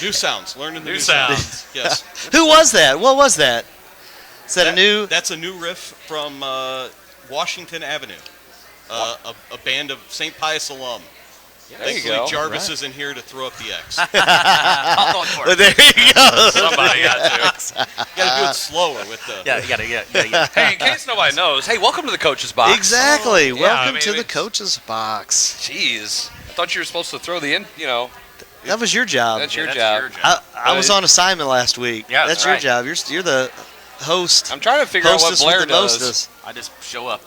New sounds. Learning the new sounds. Yes. Who was that? What was that? Is that a new? That's a new riff from Washington Avenue, a band of St. Pius alum. Yeah, there you go. Jarvis isn't here to throw up the X. I'm going for it. There you go. Somebody got to. You got to do it slower with the. Yeah, you got to. Hey, in case nobody knows, hey, welcome to the Coach's Box. Exactly. Oh, welcome to the Coach's Box. Jeez, I thought you were supposed to throw the in. That was your job. That's your job. I was on assignment last week. Yeah, that's your job. You're the host. I'm trying to figure out what Blair does. I just show up.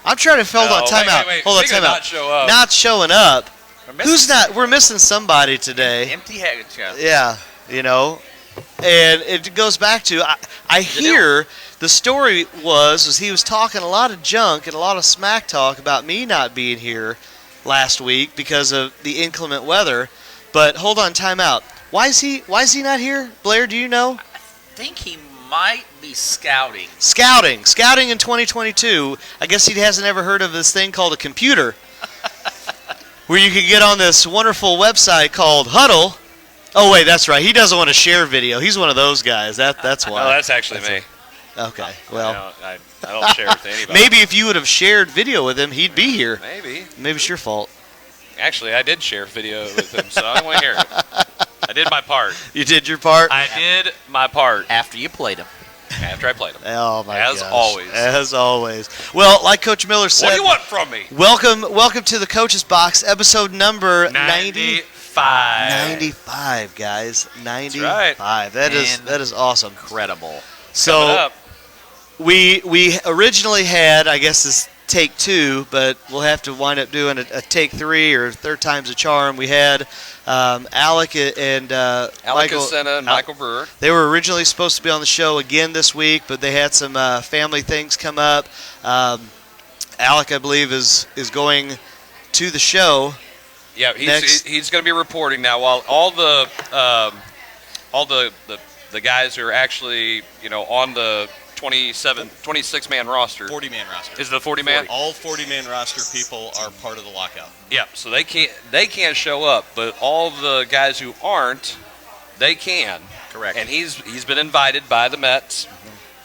I'm trying to hold on. Time out. Wait. Hold on. Time out. Not show up. Not showing up. Who's not? We're missing somebody today. Empty-headed. Yeah, and it goes back to I hear the story was he was talking a lot of junk and a lot of smack talk about me not being here last week because of the inclement weather. But hold on, time out. Why is he not here? Blair, do you know? I think he might be scouting. Scouting in 2022. I guess he hasn't ever heard of this thing called a computer. Where you can get on this wonderful website called Huddle. Oh, wait, that's right. He doesn't want to share video. He's one of those guys. That's why. No, that's actually me. Okay, well. I don't share with anybody. Maybe if you would have shared video with him, he'd be here. Maybe it's your fault. Actually, I did share video with him, so I don't want to hear it. I did my part. You did your part? I did my part. After you played him. After I played him. Oh, my gosh. As always. Well, like Coach Miller said. What do you want from me? Welcome to the Coach's Box, episode number 95. 95, guys. 95. That's right. That is awesome. Incredible. So we originally had, I guess, this take 2, but we'll have to wind up doing a take 3 or third time's a charm. We had Alec and Michael Asena and Michael Brewer. They were originally supposed to be on the show again this week, but they had some family things come up. Alec, I believe, is going to the show. Yeah, he's going to be reporting now. While all the guys who are actually on the 26-man roster. 40-man roster. Is it the 40-man? All 40-man roster people are part of the lockout. Yeah, so they can't show up, but all the guys who aren't, they can. Correct. And he's been invited by the Mets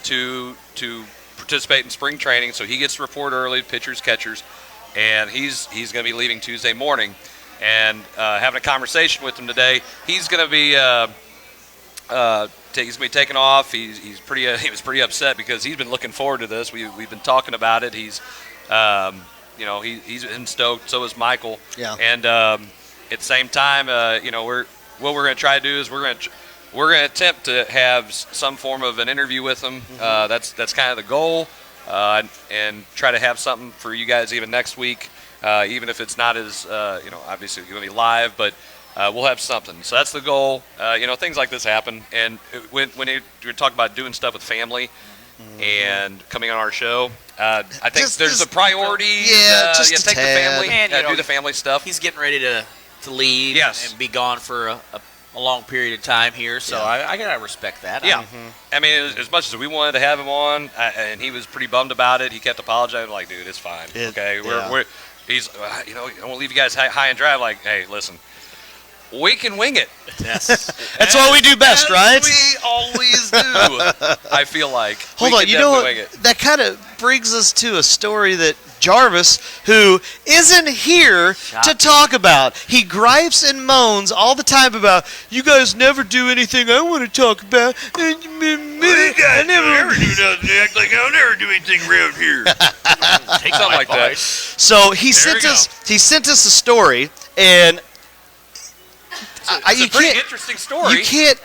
to participate in spring training, so he gets to report early, pitchers, catchers, and he's going to be leaving Tuesday morning. And having a conversation with him today, he's going to be he's going to be taking off. He was pretty upset because he's been looking forward to this. We've been talking about it. He's he's been stoked. So is Michael. Yeah. And at the same time, what we're going to try to do is we're going to attempt to have some form of an interview with him. That's kind of the goal, and try to have something for you guys even next week, even if it's not as obviously going to be live, but. We'll have something. So that's the goal. Things like this happen. And when you're talking about doing stuff with family and coming on our show, I think there's a priority. Yeah, just take the family and do the family stuff. He's getting ready to leave and be gone for a long period of time here. So I got to respect that. Yeah. I mean, as much as we wanted to have him on, and he was pretty bummed about it, he kept apologizing. Like, dude, it's fine. He's, I don't want to leave you guys high and dry. Like, hey, listen. We can wing it. Yes. That's what we do best, right? We always do. I feel like. Hold on, that kind of brings us to a story that Jarvis, who isn't here to talk about, he gripes and moans all the time about, you guys never do anything I want to talk about. I never do nothing. Act like I'll never do anything around here. Take something like that. So he sent us a story, and it's a pretty interesting story. You can't.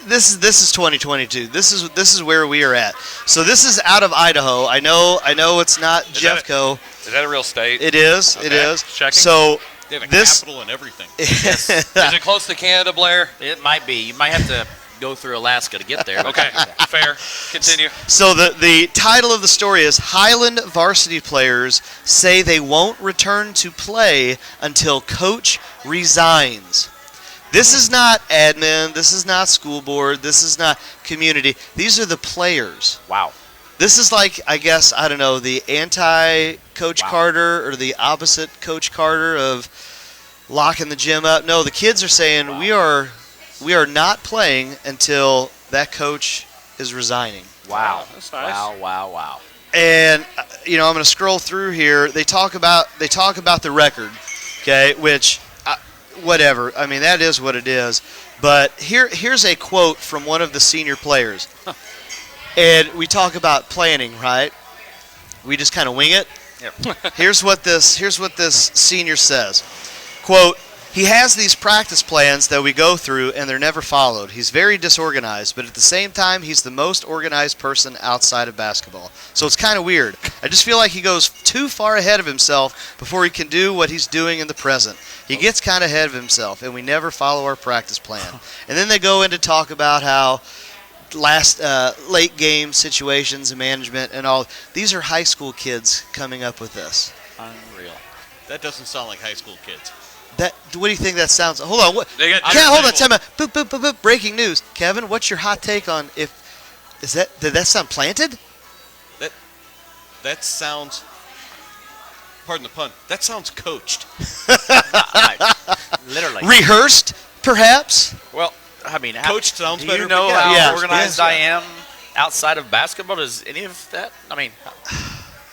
This is 2022. This is where we are at. So this is out of Idaho. I know it's not Jeffco. Is that a real state? It is. Okay. It is. Checking. So they have a capital and everything. Is it close to Canada, Blair? It might be. You might have to go through Alaska to get there. Okay, fair. Continue. So the title of the story is Highland varsity players say they won't return to play until coach resigns. This is not admin. This is not school board. This is not community. These are the players. Wow. This is like, I guess, I don't know, the anti-Coach Carter or the opposite Coach Carter of locking the gym up. No, the kids are saying we are we are not playing until that coach is resigning. Wow. That's nice. Wow. And I'm going to scroll through here. They talk about the record, okay? Which, whatever. I mean, that is what it is. But here's a quote from one of the senior players. And we talk about planning, right? We just kind of wing it. Yep. Here's what this senior says. Quote, "He has these practice plans that we go through, and they're never followed. He's very disorganized, but at the same time, he's the most organized person outside of basketball. So it's kind of weird. I just feel like he goes too far ahead of himself before he can do what he's doing in the present. He gets kind of ahead of himself, and we never follow our practice plan." And then they go into talk about how late game situations and management and all. These are high school kids coming up with this. Unreal. That doesn't sound like high school kids. What do you think that sounds? Hold on. What? They got Hold on. people- Time out. Boop, boop, boop, boop. Breaking news. Kevin, what's your hot take on did that sound planted? That sounds, pardon the pun, that sounds coached. Literally. Rehearsed, perhaps? Well, I mean, Coached sounds do better. you know but how Yeah. organized Yeah. I am outside of basketball? Does any of that? I mean,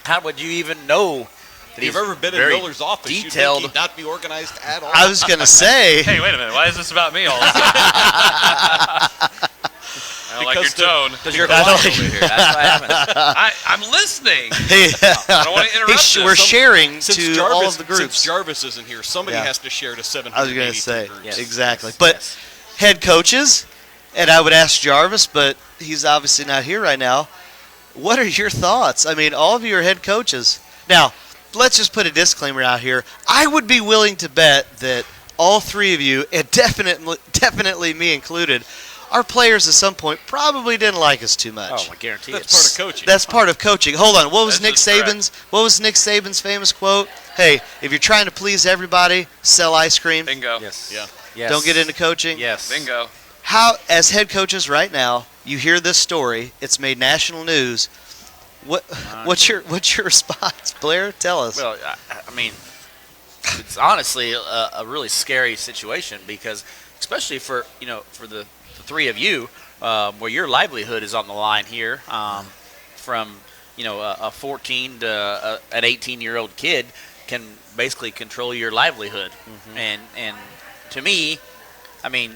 how would you even know that If you've he's ever been in very Miller's office, detailed? you'd think he'd not be organized at all. I was going to say. Hey, wait a minute. Why is this about me all of a sudden? I don't like your Because the- tone. Because you're I quiet don't- over here. That's what happens. I'm listening. Hey, I don't want to interrupt this. we're sharing Since to Jarvis, all of the groups. Since Jarvis isn't here, somebody Yeah. has to share to 783 I was going to say. groups. Yes. Exactly. But Yes. head coaches, and I would ask Jarvis, but he's obviously not here right now. What are your thoughts? I mean, all of you are head coaches. Now, let's just put a disclaimer out here. I would be willing to bet that all three of you, and definitely me included, our players at some point probably didn't like us too much. Oh, I guarantee That's it. part of coaching. That's part of coaching. Hold on. What was That's Nick just correct. Saban's famous quote? Hey, if you're trying to please everybody, sell ice cream. Bingo. Yes. Yeah. Yes. Don't get into coaching. Yes. Bingo. How, as head coaches right now, you hear this story. It's made national news. What's your response, Blair? Tell us. Well, I mean, it's honestly a really scary situation because, especially for the three of you, where your livelihood is on the line here, from a 14 to an 18-year-old kid can basically control your livelihood, and to me, I mean,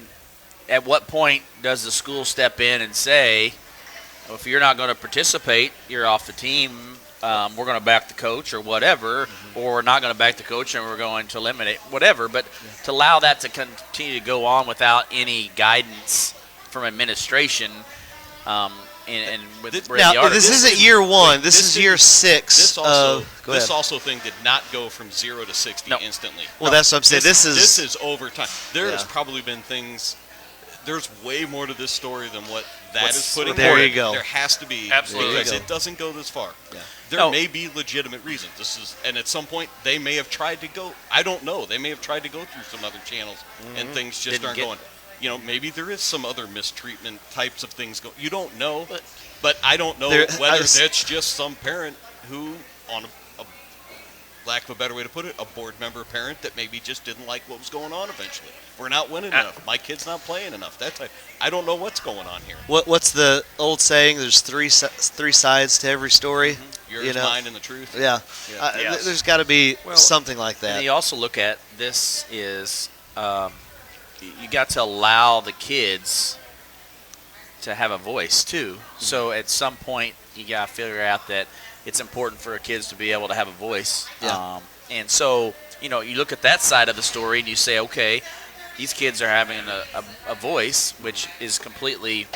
at what point does the school step in and say, well, if you're not going to participate, you're off the team. We're going to back the coach or whatever, or we're not going to back the coach and we're going to eliminate whatever. But to allow that to continue to go on without any guidance from administration, and with now, the this artists. isn't year one. Wait, This is year 6. This also, go this ahead. also thing did not go from 0 to 60 No. instantly. Well, that's what I'm saying. This is over time. There has Yeah. probably been things. There's way more to this story than what that What's is putting. There forward. you go. There has to be. Absolutely. Because There you it doesn't go this far. Yeah. There No. may be legitimate reasons. And at some point they may have tried to go. I don't know. They may have tried to go through some other channels, and things just Didn't aren't get- going. Maybe there is some other mistreatment types of things going. You don't know, but I don't know whether that's just some parent who, on a lack of a better way to put it, a board member parent that maybe just didn't like what was going on eventually. We're not winning enough. My kid's not playing enough. I don't know what's going on here. what's the old saying? There's three sides to every story. Yours, mine, and the truth. Yeah. Yeah. Yes. There's got to be Well, something like And that. you also look at this is you got to allow the kids to have a voice too. So at some point you got to figure out that it's important for kids to be able to have a voice. Yeah. And so you look at that side of the story and you say, okay, these kids are having a voice, which is completely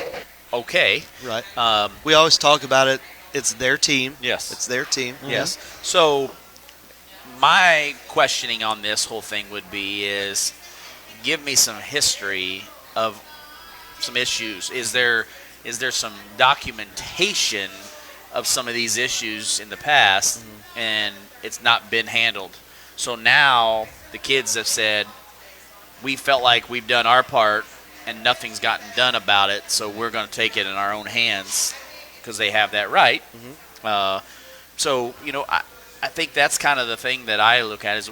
okay. Right. Um, We always talk about it. It's their team. Yes. It's their team. Yes. So my questioning on this whole thing would be is give me some history of some issues. Is there some documentation of some of these issues in the past and it's not been handled? So now the kids have said, we felt like we've done our part and nothing's gotten done about it, so we're going to take it in our own hands because they have that right. So, I think that's kind of the thing that I look at is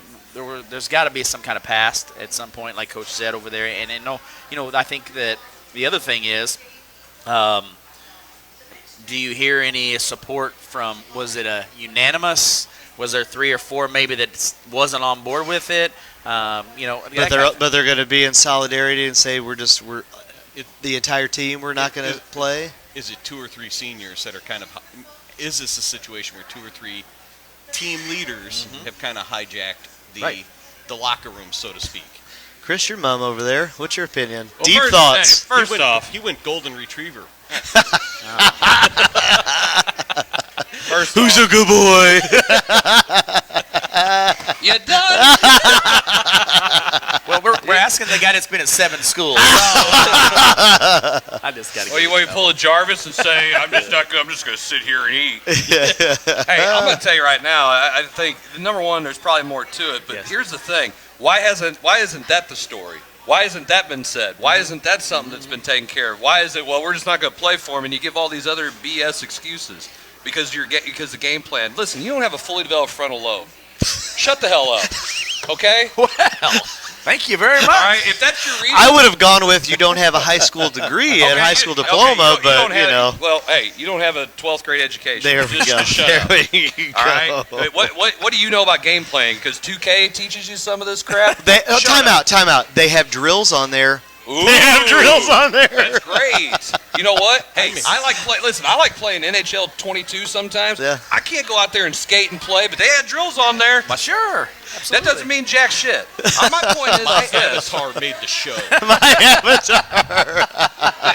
there's got to be some kind of past at some point, like Coach said over there. And I think that the other thing is, do you hear any support from? Was it a unanimous? Was there 3 or 4 maybe that wasn't on board with it? But they're going to be in solidarity and say we're the entire team. We're not going to play. Is it 2 or 3 seniors that are kind of? Is this a situation where 2 or 3 team leaders have kind of hijacked the locker room, so to speak? Chris, your mom over there. What's your opinion? Well, Deep thoughts. First off, he went golden retriever. Who's a good boy? You done? Well, we're asking the guy that's been at 7 schools. I just got to. Well, you want to pull a Jarvis and say, "I'm just going to sit here and eat." Hey, I'm going to tell you right now. I think number one, there's probably more to it. But Yes. here's the thing: why isn't that the story? Why hasn't that been said? Why isn't that something that's been taken care of? Why is it? Well, we're just not going to play for him, and you give all these other BS excuses because the game plan. Listen, you don't have a fully developed frontal lobe. Shut the hell up, okay? Well, thank you very much. All right, if that's your reason, I would have gone with you don't have a high school degree and high school diploma, but Well, hey, you don't have a 12th grade education. There we go. Shut up. There we go. All right. Wait, what do you know about game playing? Because 2K teaches you some of this crap. Time out. They have drills on there. Ooh, They have drills on there. That's great. You know what? Hey, I like playing NHL 22 sometimes. Yeah. I can't go out there and skate and play, but they had drills on there. Well, sure. Absolutely. That doesn't mean jack shit. My point is My this. avatar made the show.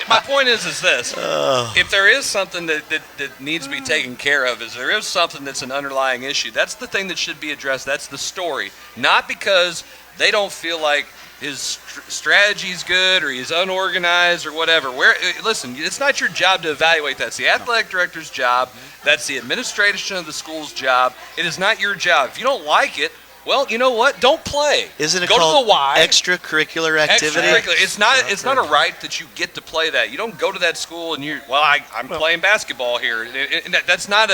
My point is this. If there is something that needs to be taken care of, is there is something that's an underlying issue. That's the thing that should be addressed. That's the story. Not because they don't feel like his strategy's good or he's unorganized or whatever. Listen, it's not your job to evaluate that. It's the athletic director's job. That's the administration of the school's job. It is not your job. If you don't like it, well, you know what? Don't play. Isn't it Go called to the Y. extracurricular activity? Extracurricular. It's not a right that you get to play that. You don't go to that school and I'm playing basketball here. And that's not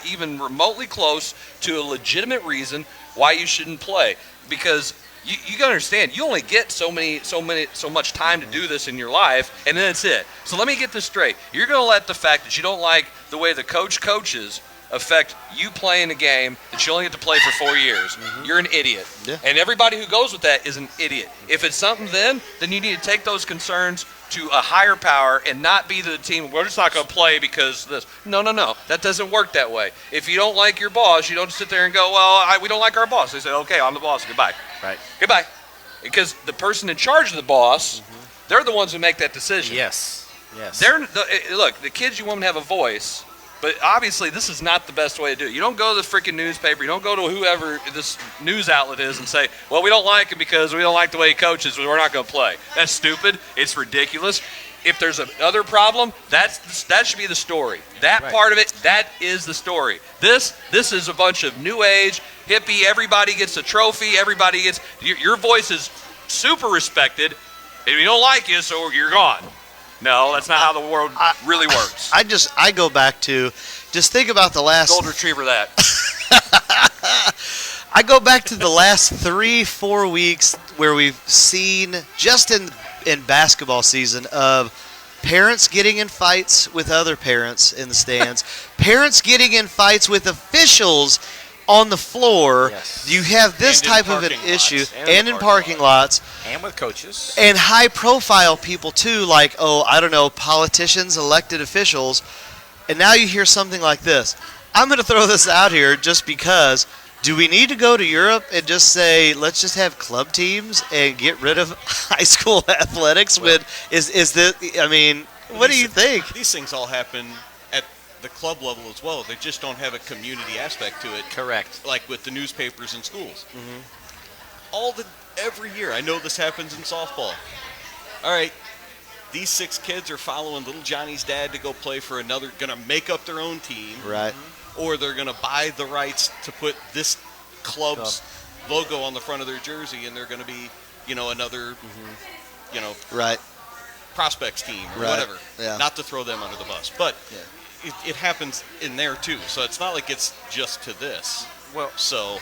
even remotely close to a legitimate reason why you shouldn't play. Because you gotta understand, you only get so much time to do this in your life, and then it's it. So let me get this straight. You're gonna let the fact that you don't like the way the coach coaches affect you playing a game that you only get to play for 4 years. You're an idiot. Yeah. And everybody who goes with that is an idiot. If it's something then you need to take those concerns to a higher power and not be the team, we're just not going to play because this. No. That doesn't work that way. If you don't like your boss, you don't sit there and go, well, we don't like our boss. They say, okay, I'm the boss. Goodbye. Right. Goodbye. Because the person in charge of the boss, they're the ones who make that decision. Yes. Look, the kids, you want them to have a voice. But obviously, this is not the best way to do it. You don't go to the freaking newspaper. You don't go to whoever this news outlet is and say, well, we don't like him because we don't like the way he coaches. We're not going to play. That's stupid. It's ridiculous. If there's another problem, that should be the story. That part of it, that is the story. This is a bunch of new age, hippie, everybody gets a trophy, everybody gets, your voice is super respected. If you don't like it, so you're gone. No, that's not how the world really works. I go back to, just think about the last. Gold retriever that. I go back to the last 3-4 weeks where we've seen, just in basketball season, of parents getting in fights with other parents in the stands, parents getting in fights with officials on the floor. Yes. You have this type of an issue, and in parking lots. And with coaches. And high-profile people, too, like, politicians, elected officials. And now you hear something like this. I'm going to throw this out here just because. Do we need to go to Europe and just say, let's just have club teams and get rid of high school athletics? What do you think? These things all happen at the club level as well. They just don't have a community aspect to it. Correct. Like with the newspapers and schools. Every year, I know this happens in softball. All right, these 6 kids are following little Johnny's dad to go play for another, going to make up their own team. Right. Or they're going to buy the rights to put this club's logo on the front of their jersey, and they're going to be, another, right, prospects team or right. whatever. Yeah. Not to throw them under the bus, but it happens in there too. So it's not like it's just to this. Well, so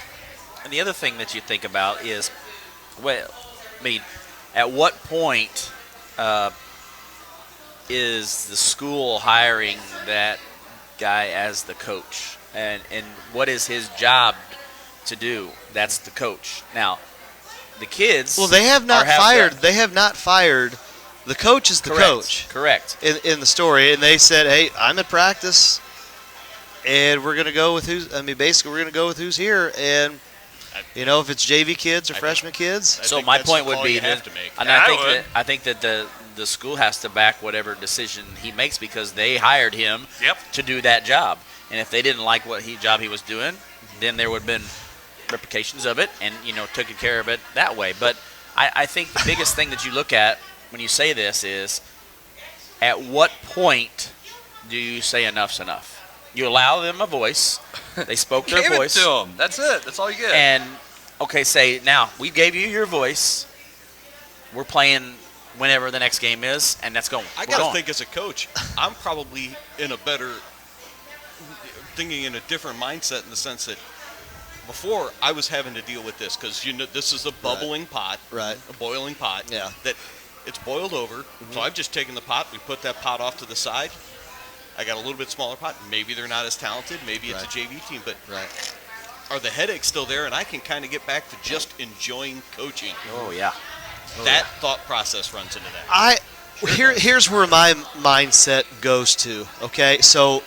And the other thing that you think about is, well, I mean, at what point is the school hiring that guy as the coach, and what is his job to do? That's the coach. Now, the kids. Well, they have not fired. They have not fired. The coach is the coach. Correct. In the story, and they said, "Hey, I'm at practice, and we're going to go with who's. I mean, basically, we're going to go with who's here, and if it's JV kids or freshman kids." So my point would be that, and I think that the school has to back whatever decision he makes because they hired him to do that job, and if they didn't like what job he was doing, then there would have been repercussions of it, and took care of it that way. But I think the biggest thing that you look at when you say this is, at what point do you say enough's enough? You allow them a voice. They spoke their voice. Give it to them. That's it. That's all you get. And, okay, say, now, we gave you your voice. We're playing whenever the next game is, and that's going. I got to think as a coach, I'm probably thinking in a different mindset in the sense that before I was having to deal with this because, this is a bubbling pot. Right. A boiling pot. Yeah. That it's boiled over. Mm-hmm. So I've just taken the pot. We put that pot off to the side. I got a little bit smaller pot. Maybe they're not as talented. Maybe it's a JV team. But are the headaches still there? And I can kind of get back to just enjoying coaching. Oh, yeah. That thought process runs into that. Here's where my mindset goes to, okay? So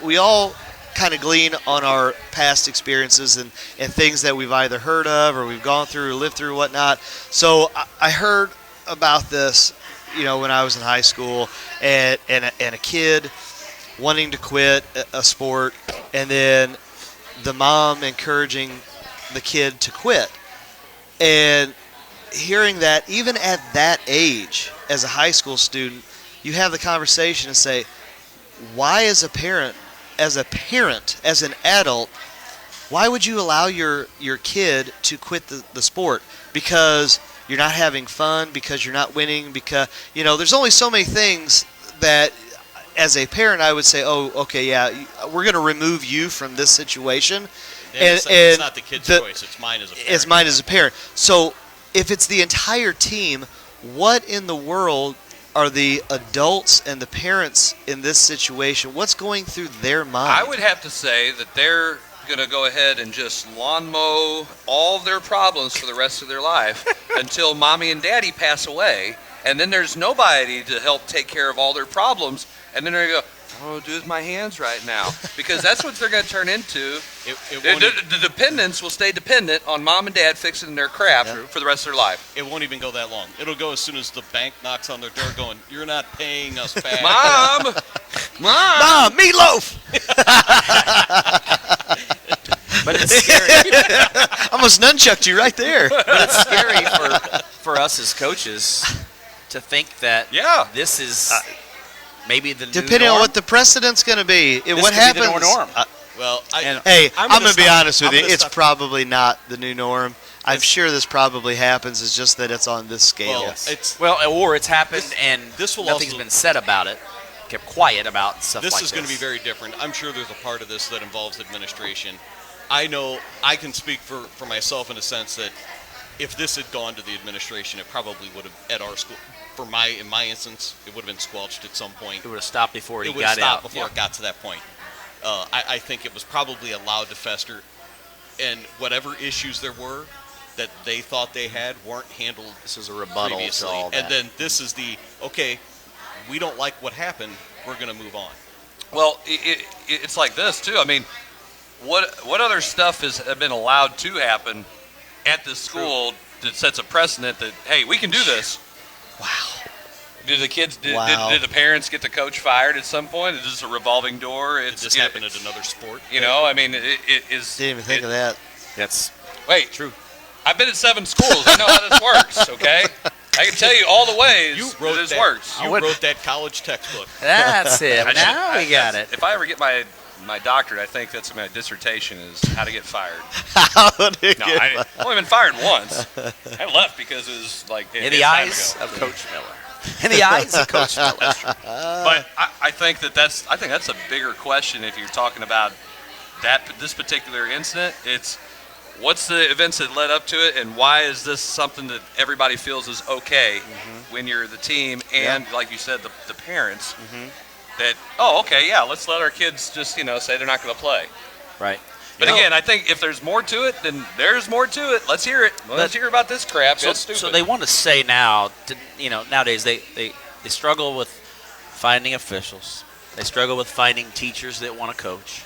we all kind of glean on our past experiences and things that we've either heard of or we've gone through or lived through, whatnot. So I heard about this, when I was in high school, and a kid wanting to quit a sport, and then the mom encouraging the kid to quit. And hearing that, even at that age, as a high school student, you have the conversation and say, why as a parent, as an adult, why would you allow your kid to quit the sport? Because you're not having fun, because you're not winning, because, there's only so many things that as a parent I would say, oh, okay, yeah, we're going to remove you from this situation. And it's not the kid's choice, it's mine as a parent. It's mine as a parent. So if it's the entire team, what in the world are the adults and the parents in this situation? What's going through their mind? I would have to say that they're going to go ahead and just lawn mow all their problems for the rest of their life until mommy and daddy pass away, and then there's nobody to help take care of all their problems, and then they're going to go, oh, do my hands right now, because that's what they're going to turn into. The dependents will stay dependent on mom and dad fixing their crap for the rest of their life. It won't even go that long. It'll go as soon as the bank knocks on their door going, you're not paying us back. Mom, meatloaf! But it's scary. I almost nunchucked you right there. But it's scary for us as coaches to think that this is maybe the new depending norm. on what the precedent's going to be. This what could happens? be the new norm. I'm going to be honest with you. It's probably not the new norm. I'm sure this probably happens. It's just that it's on this scale. Or it's happened and nothing's been said about it. Kept quiet about stuff like this. This is going to be very different. I'm sure there's a part of this that involves administration. I know I can speak for myself in a sense that if this had gone to the administration, it probably would have, at our school, in my instance, it would have been squelched at some point. It would have stopped before it got out. It would have stopped before it got to that point. I think it was probably allowed to fester, and whatever issues there were that they thought they had weren't handled. This is a rebuttal previously. to all that. And then this is okay, we don't like what happened, we're going to move on. Well, it's like this, too. I mean, what other stuff has been allowed to happen at this school that sets a precedent that, hey, we can do this? Wow. Did the kids, did the parents get the coach fired at some point? Is this a revolving door? Did this happen at another sport? I mean, it is. Didn't even think of that. Wait, true. I've been at 7 schools. I know how this works, okay? I can tell you all the ways this works. You wrote that college textbook. That's it. Now we got it. If I ever get my doctorate, I think that's my dissertation is how to get fired. I only been fired once. I left because it was like in the eyes of Coach Miller. In the eyes of Coach Miller. But I think that's a bigger question if you're talking about this particular incident. It's what's the events that led up to it, and why is this something that everybody feels is okay when you're the team and, like you said, the parents that, let's let our kids just, say they're not going to play. Right. But again, I think if there's more to it, then there's more to it. Let's hear it. Let's hear about this crap. That's stupid. So they want to say now, nowadays they struggle with finding officials. They struggle with finding teachers that want to coach.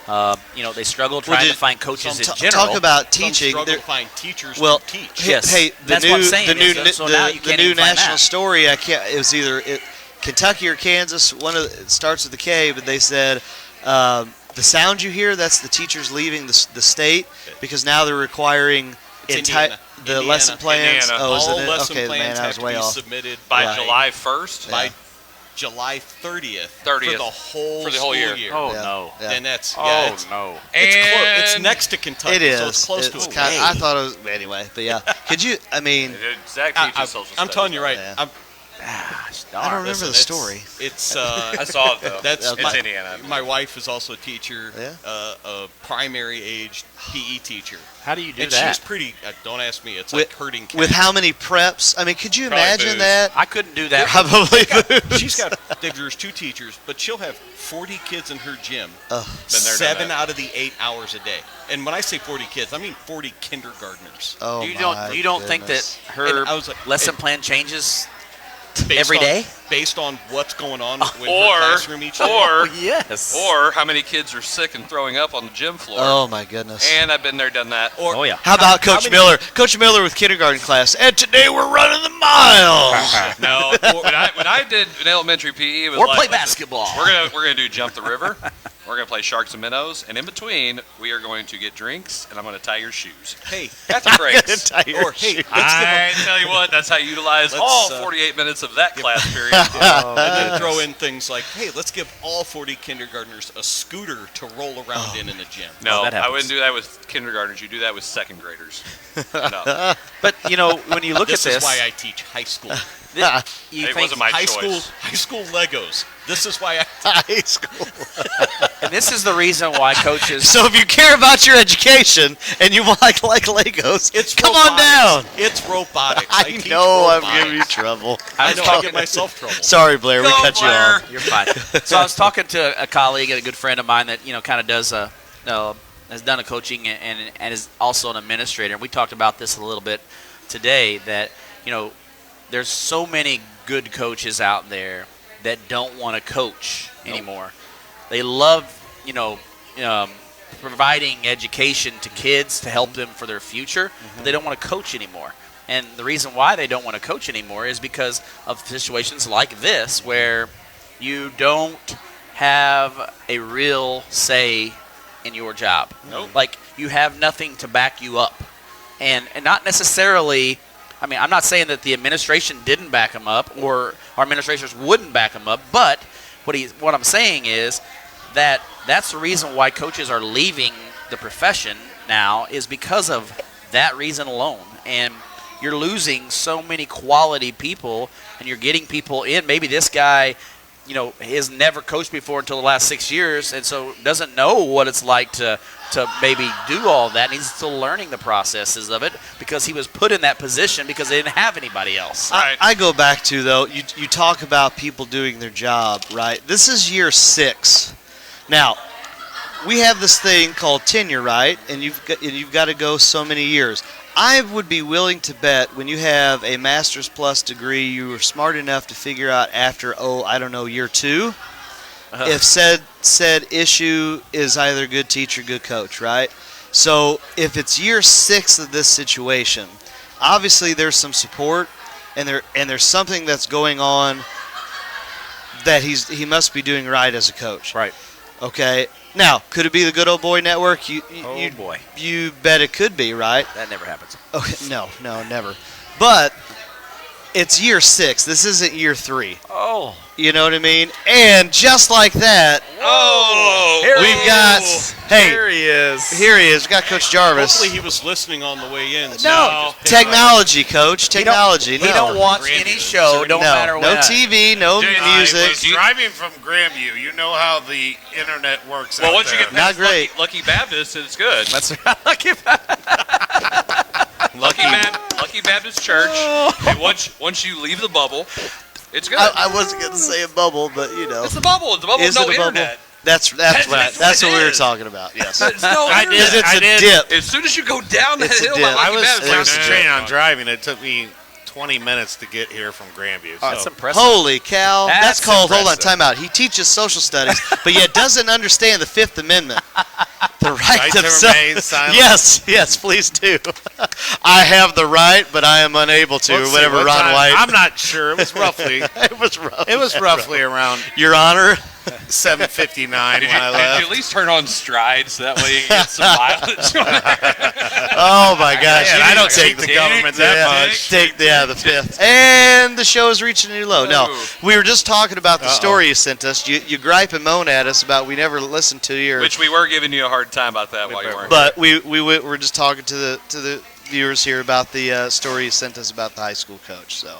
They struggle trying to find coaches in general. Talk about teaching. Some struggle to find teachers to teach. Yes, hey, that's what I'm saying. The new national story. It was either Kentucky or Kansas. It starts with the K, but they said the sound you hear, that's the teachers leaving the state because now they're requiring the lesson plans. All isn't it? lesson Okay, plans man, I have was to way be off. submitted by July 1st. By July 30th. For the whole whole year. Oh no! Yeah. And that's no! It's close. It's next to Kentucky. It is. So it's close to it. I thought it was anyway, but yeah. Could you? I mean, Zach teaches social studies. I'm telling you right. Yeah. I don't remember the story. It's I saw it though. That's it's Indiana. My wife is also a teacher, Yeah. a primary age PE teacher. How do you do And that? she's pretty. Don't ask me. It's like herding cats. With how many preps? I mean, could you Probably imagine booze. that? I couldn't do that. Probably. She's got. There's 2 teachers, but she'll have 40 kids in her gym. Ugh. Been there, done 7 that. out of the 8 hours a day. And when I say 40 kids, I mean 40 kindergartners. Oh you my don't think that goodness. her And I was like- lesson plan changes Based every on- day? Based on what's going on with her Or classroom each day. Yes. Or how many kids are sick and throwing up on the gym floor. Oh my goodness. And I've been there, done that. Or Oh, yeah. How about Coach many- Miller? Coach Miller with kindergarten class. And today we're running the mile. No, when I did an elementary PE, it was Or like, play listen, basketball. We're gonna do jump the river. We're gonna play sharks and minnows, and in between, we are going to get drinks, and I'm gonna tie your shoes. hey, Bathroom breaks. or hey, I tell you what, that's how you utilize Let's, all 48 minutes of that class period. and then throw in things like, hey, let's give all 40 kindergartners a scooter to roll around in the gym. No, that I happens. wouldn't do that with kindergartners. You do that with second graders. No, But when you look This at is this, why I teach high school. you it think, wasn't my high choice. school Legos. This is why I. High school. and this is the reason why coaches. So if you care about your education and you like Legos, It's come on down. robotics. It's robotics. I teach know I'm robotics. giving you trouble. I know I get myself trouble. Sorry, Blair, we Go, cut you Blair. off. You're fine. So I was talking to a colleague and a good friend of mine that kind of does has done a coaching and is also an administrator. And we talked about this a little bit today. That there's so many good coaches out there that don't want to coach anymore. They love providing education to kids to help them for their future. But they don't want to coach anymore. And the reason why they don't want to coach anymore is because of situations like this where you don't have a real say in your job. Nope. Like you have nothing to back you up. And not necessarily, I mean, I'm not saying that the administration didn't back him up or our administrators wouldn't back him up, but what I'm saying is that that's the reason why coaches are leaving the profession now is because of that reason alone. And you're losing so many quality people and you're getting people in. Maybe this guy, has never coached before until the last 6 years and so doesn't know what it's like to maybe do all that. And he's still learning the processes of it because he was put in that position because they didn't have anybody else. I go back to, though, you talk about people doing their job, right? This is year 6. Now, we have this thing called tenure, right? And you've got to go so many years. I would be willing to bet when you have a master's plus degree, you were smart enough to figure out after, year 2, if said issue is either good teacher, good coach, right? So if it's year 6 of this situation, obviously there's some support, and there's something that's going on that he must be doing right as a coach. Right. Okay. Now, could it be the good old boy network? Boy. You bet it could be, right? That never happens. Okay. No, never. But it's year 6. This isn't year 3. Oh. You know what I mean? And just like that, Oh, we've got Hey, There he is. here he is. We got Coach Jarvis. Hopefully he was listening on the way in. No. Technology, Coach. Technology. He don't watch any show. Don't matter no what. TV, no I music. was driving from Grandview. You know how the internet works Well, out once you there. get Not past great. Lucky Baptist, it's good. That's right. Lucky Baptist Church. And once you leave the bubble, it's good. I wasn't going to say a bubble, but you know. It's the bubble. It's the bubble. Is No it a bubble? internet. That's what we were is. talking about. Yes. There's no I internet. did. It's a did. dip. As soon as you go down the It's a hill, dip. by Lucky I was Baptist, concentrating on it's driving. It took me 20 minutes to get here from Grandview. Oh, that's So impressive. Holy cow. That's That's called, hold on, impressive. time out. He teaches social studies, but yet doesn't understand the Fifth Amendment. The right, Right to to self- remain silent. Yes, please do. I have the right, but I am unable to, or let's see, whatever what Ron time- White. I'm not sure. It was roughly. It was rough. It was roughly around Your Honor. 7:59 when Did I you left. at least turn on stride so that way you get some mileage on it? Oh, my gosh. Yeah, You I didn't don't take the government that much. Take the Fifth. And the show is reaching a new low. No, Ooh. we were just talking about the story you sent us. You gripe and moan at us about we never listened to you. Which we were giving you a hard time about that while you weren't. But we were just talking to the viewers here about the story you sent us about the high school coach. So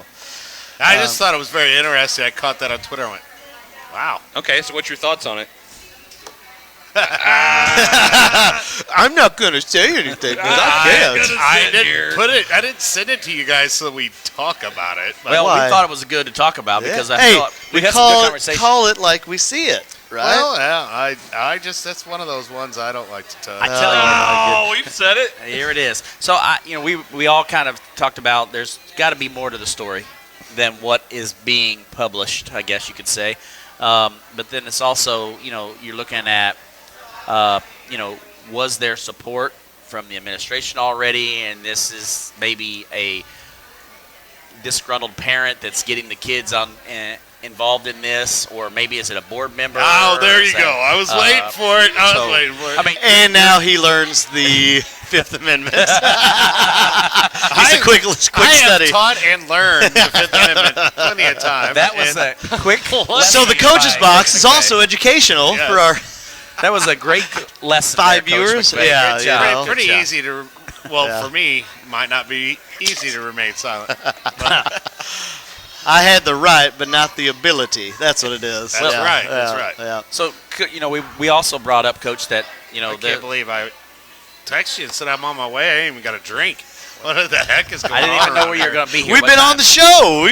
I just thought it was very interesting. I caught that on Twitter. I went, wow. Okay, so what's your thoughts on it? I'm not going to say anything because I can't. I didn't send it to you guys so we talk about it. But Well, Why? we thought it was good to talk about because I Hey, thought we had some good call conversation. call it like we see it, right? well, yeah, I just that's one of those ones I don't like to touch. I tell you, Oh, we've said it. here it is. So we all kind of talked about there's got to be more to the story than what is being published, I guess you could say. But then it's also, you're looking at, was there support from the administration already, and this is maybe a disgruntled parent that's getting the kids involved in this, or maybe is it a board member? Oh, there or you is go. that- I was waiting for it. I was so- waiting for it. I mean, And now he learns the Fifth Amendment. It's a quick I study. have taught and learned the Fifth Amendment plenty of times. that was and a quick. So the coach's box is also educational Yes. for our That was a great lesson. 5 there, Coach viewers. McVey. Yeah, Good you job. know. pretty Good job. easy to. Well, Yeah. for me, might not be easy to remain silent. I had the right, but not the ability. That's what it is. That's Yeah, right, yeah, that's right. Yeah. So, we also brought up, Coach, that, I can't believe I texted you and said I'm on my way. I ain't even got a drink. What the heck is going on? I didn't even know around where you were here? going to be here. We've What been time? on the show.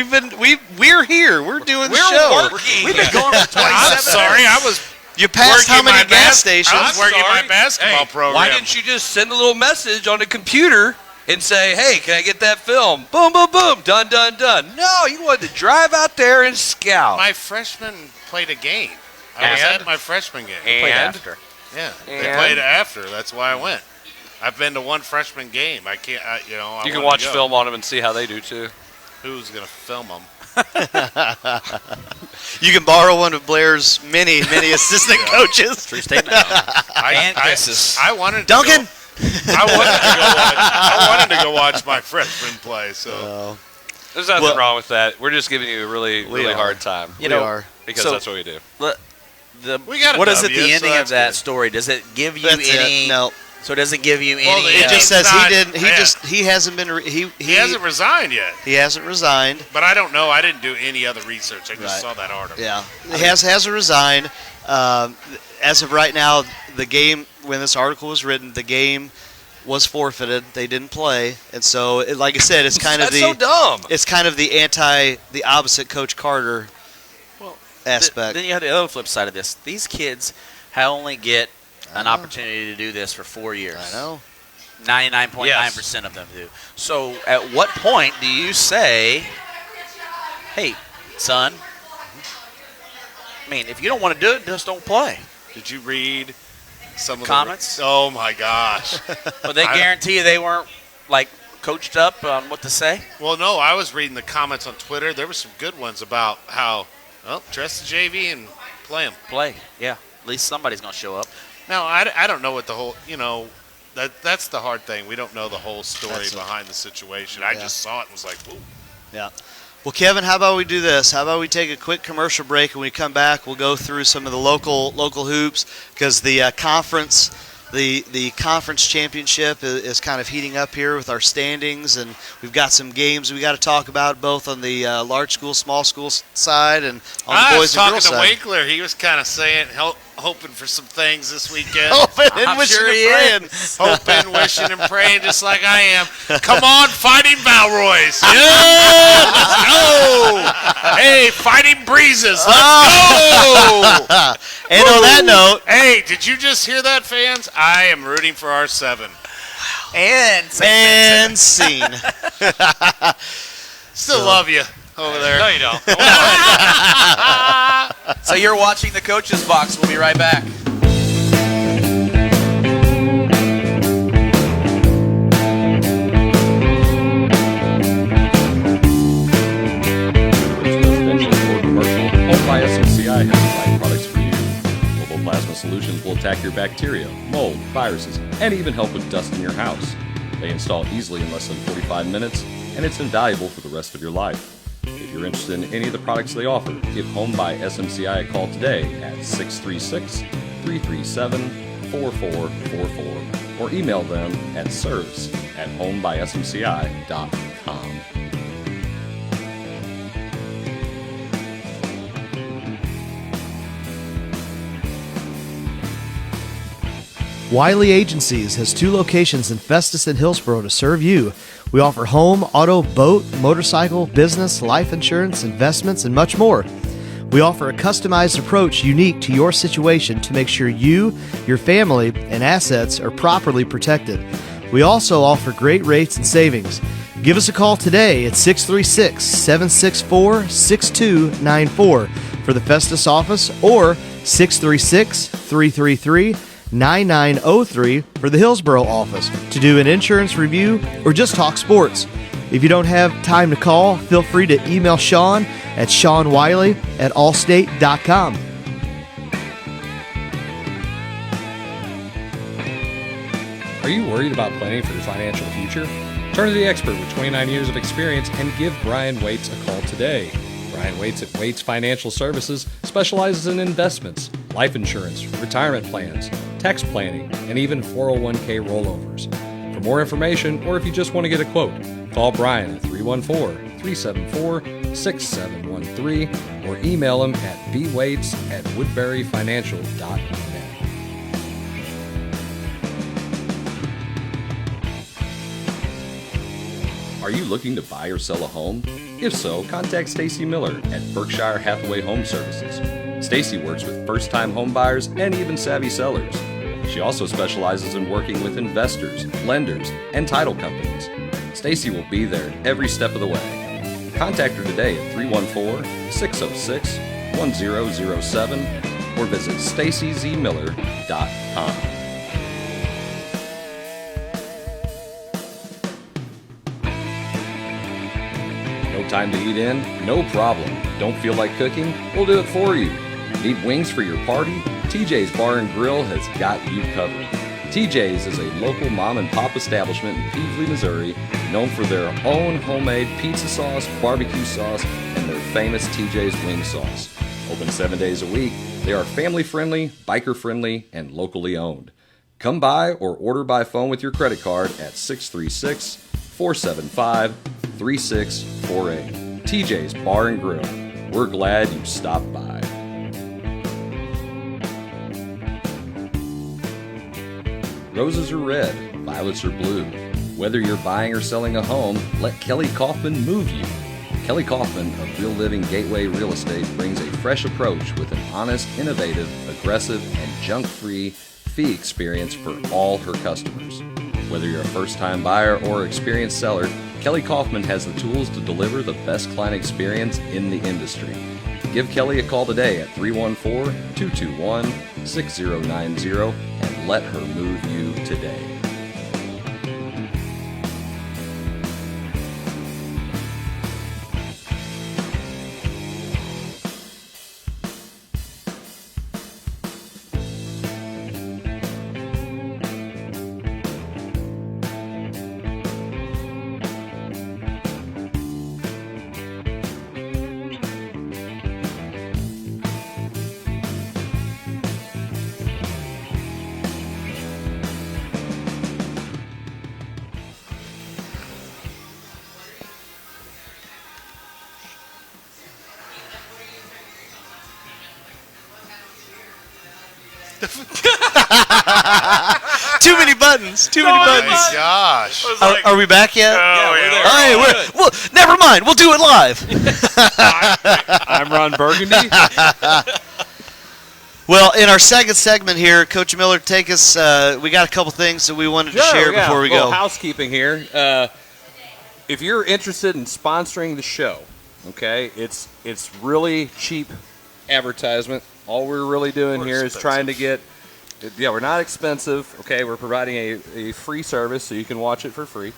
We're here. We're doing the We're show. working. We've been going for 27 I'm sorry. I was You passed how working many my gas stations? I was working my Sorry. basketball Hey, program. Why didn't you just send a little message on the computer and say, hey, can I get that film? Boom, boom, boom. Done, done, done. No, you wanted to drive out there and scout. My freshman played a game. I was And? at my freshman game. Played And? after. Yeah, they And? played after. That's why I went. I've been to one freshman game. I can't. I You wanted can to watch go. film on them and see how they do, too. Who's gonna film them? You can borrow one of Blair's many assistant coaches. True statement. And kisses. I wanted to Duncan. Go, I wanted to go watch my freshman play. So There's nothing Well- wrong with that. We're just giving you a really, We really are. hard time. We are. Because so- that's what we do. We got a What is at W, the so ending of that's that good. story? Does it give you That's any? it. No, So it doesn't give you Well, any. it it just It's says not- he didn't. yeah. He hasn't been. he hasn't resigned yet. He hasn't resigned. But I don't know. I didn't do any other research. I just Right. saw that article. Yeah, he hasn't resigned. As of right now, the game when this article was written, the game was forfeited. They didn't play, and so like I said, it's kind of That's so dumb. it's kind of the opposite Coach Carter aspect. Then you have the other flip side of this. These kids only get an know. opportunity to do this for 4 years. I know. 99.9% of them do. So at what point do you say, hey, son, I mean, if you don't want to do it, just don't play. Did you read some of Comments? the oh my gosh. But they guarantee you they weren't, like, coached up on what to say? Well, no, I was reading the comments on Twitter. There were some good ones about how, well, dress the JV and play them. Play, yeah. At least somebody's going to show up. Now, I don't know what the whole, that's the hard thing. We don't know the whole story That's it. behind the situation. I Yeah. just saw it and was like, ooh. Yeah. Well, Kevin, how about we do this? How about we take a quick commercial break, and when we come back, we'll go through some of the local hoops because the conference the conference championship is kind of heating up here with our standings, and we've got some games we got to talk about both on the large school, small school side, and on the boys and girls side. I was talking to Winkler. He was kind of saying, hoping for some things this weekend. Hoping and wishing and praying. Hoping, wishing, and praying, just like I am. Come on, Fighting Valroys. Yeah, let's go. Hey, Fighting Breezes. Let's go. And on that note. Hey, did you just hear that, fans? I am rooting for R7. And scene. Still love you over there. No, you don't. So you're watching the Coach's Box. We'll be right back. Home by SMCI has the right products for you. Mobile Plasma Solutions will attack your bacteria, mold, viruses, and even help with dust in your house. They install easily in less than 45 minutes, and it's invaluable for the rest of your life. If you're interested in any of the products they offer, give Home by SMCI a call today at 636-337-4444 or email them at service@homebysmci.com. Wiley Agencies has 2 locations in Festus and Hillsborough to serve you. We offer home, auto, boat, motorcycle, business, life insurance, investments, and much more. We offer a customized approach unique to your situation to make sure you, your family, and assets are properly protected. We also offer great rates and savings. Give us a call today at 636-764-6294 for the Festus office or 636-333-9903 for the Hillsborough office to do an insurance review or just talk sports. If you don't have time to call, feel free to email Sean at SeanWiley@allstate.com. Are you worried about planning for your financial future? Turn to the expert with 29 years of experience and give Brian Waits a call today. Brian Waits at Waits Financial Services specializes in investments, life insurance, retirement plans, tax planning, and even 401k rollovers. For more information, or if you just want to get a quote, call Brian at 314-374-6713 or email him at bwaits@woodburyfinancial.net. Are you looking to buy or sell a home? If so, contact Stacy Miller at Berkshire Hathaway Home Services. Stacy works with first-time home buyers and even savvy sellers. She also specializes in working with investors, lenders, and title companies. Stacy will be there every step of the way. Contact her today at 314-606-1007 or visit stacyzmiller.com. Time to eat in? No problem. Don't feel like cooking? We'll do it for you. Need wings for your party? TJ's Bar and Grill has got you covered. TJ's is a local mom and pop establishment in Peevely, Missouri, known for their own homemade pizza sauce, barbecue sauce, and their famous TJ's wing sauce. Open 7 days a week, they are family friendly, biker friendly, and locally owned. Come by or order by phone with your credit card at 636-475-3648. TJ's Bar and Grill. We're glad you stopped by. Roses are red, violets are blue. Whether you're buying or selling a home, let Kelly Kaufman move you. Kelly Kaufman of Real Living Gateway Real Estate brings a fresh approach with an honest, innovative, aggressive, and junk-free fee experience for all her customers. Whether you're a first-time buyer or experienced seller, Kelly Kaufman has the tools to deliver the best client experience in the industry. Give Kelly a call today at 314-221-6090 and let her move you today. Too many buttons. Too many Oh buttons. my gosh. Are we back yet? Oh, we're yeah. there. All right, well, never mind. We'll do it live. I'm Ron Burgundy. Well, in our second segment here, Coach Miller, take us. We got a couple things that we wanted to share before we go. Housekeeping here. If you're interested in sponsoring the show, okay, it's really cheap advertisement. All we're really doing here is trying to get. Yeah, we're not expensive. Okay, we're providing a free service so you can watch it for free,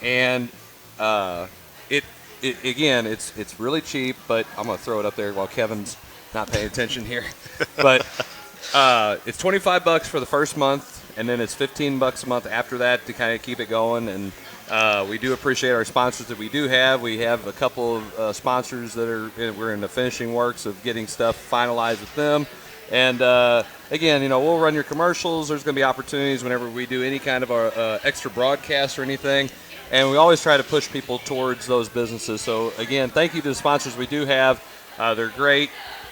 and again, it's really cheap. But I'm gonna throw it up there while Kevin's not paying attention here. But it's $25 for the first month, and then it's $15 a month after that to kind of keep it going. And we do appreciate our sponsors that we do have. We have a couple of sponsors that we're in the finishing works of getting stuff finalized with them. And again, we'll run your commercials. There's going to be opportunities whenever we do any kind of extra broadcast or anything. And we always try to push people towards those businesses. So again, thank you to the sponsors we do have. They're great.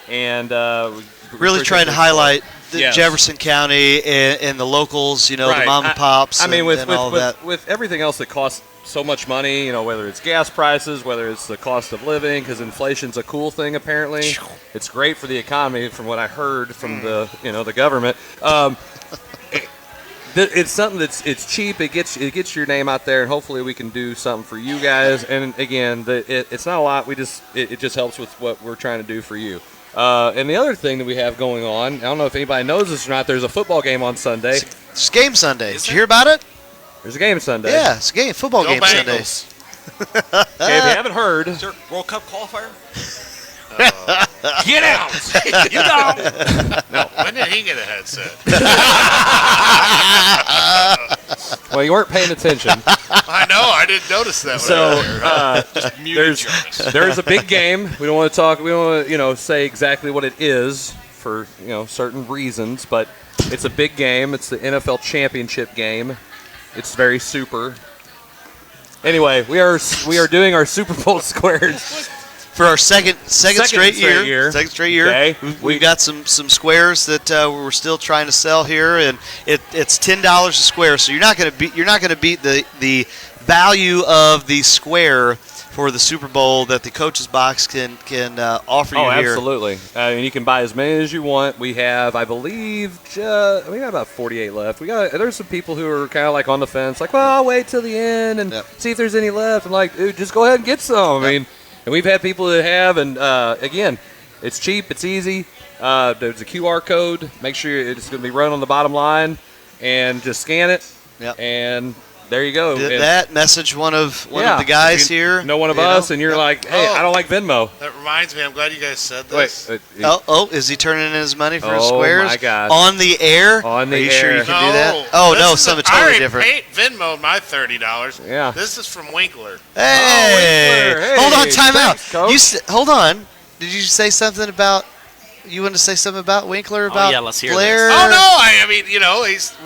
And Really trying to highlight the Yes. Jefferson County and the locals, the mom and pops. I mean, and all of that. with everything else that costs so much money, whether it's gas prices, whether it's the cost of living, because inflation's a cool thing apparently. It's great for the economy, from what I heard from the government. It's something it's cheap. It gets your name out there, and hopefully we can do something for you guys. And again, it's not a lot. It just helps with what we're trying to do for you. And the other thing that we have going on, I don't know if anybody knows this or not, there's a football game on Sunday. It's game Sunday. Did you hear about it? There's a game Sunday. Yeah, it's a football game Sunday. Bengals. Okay, if you haven't heard, Is there a World Cup qualifier? get out! You don't! When did he get a headset? Well, you weren't paying attention. I know. I didn't notice that. So Muted Jarvis. there's a big game. We don't want to talk. We don't want to say exactly what it is for certain reasons, but it's a big game. It's the NFL championship game. It's very super. Anyway, we are doing our Super Bowl squares. For our second straight year. Second straight year. Okay. We've got some squares that we're still trying to sell here, and it's $10 a square. So you're not going to beat the value of the square for the Super Bowl that the coaches box can offer you here. Absolutely. And you can buy as many as you want. We have, I believe, we got about 48 left. There's some people who are kind of like on the fence, like, well, I'll wait till the end and see if there's any left. I'm like, dude, just go ahead and get some. I mean. And we've had people that have, and again, it's cheap, it's easy. There's a QR code. Make sure it's going to be run on the bottom line, and just scan it. Yep. And there you go. Did that message one of the guys here? Know one of us, and you're like, hey, I don't like Venmo. That reminds me. I'm glad you guys said this. Wait. Is he turning in his money for his Oh, squares? my gosh. On the air? On the Are you sure air. you can do that? Oh, no, something totally different. I Venmoed my $30. Yeah. This is from Winkler. Hey! Winkler. Hold on, Hey, time thanks, out. Coach. Hold on. Did you say something about? You wanted to say something about Winkler? About yeah, let's hear Blair? this. Oh no! I mean,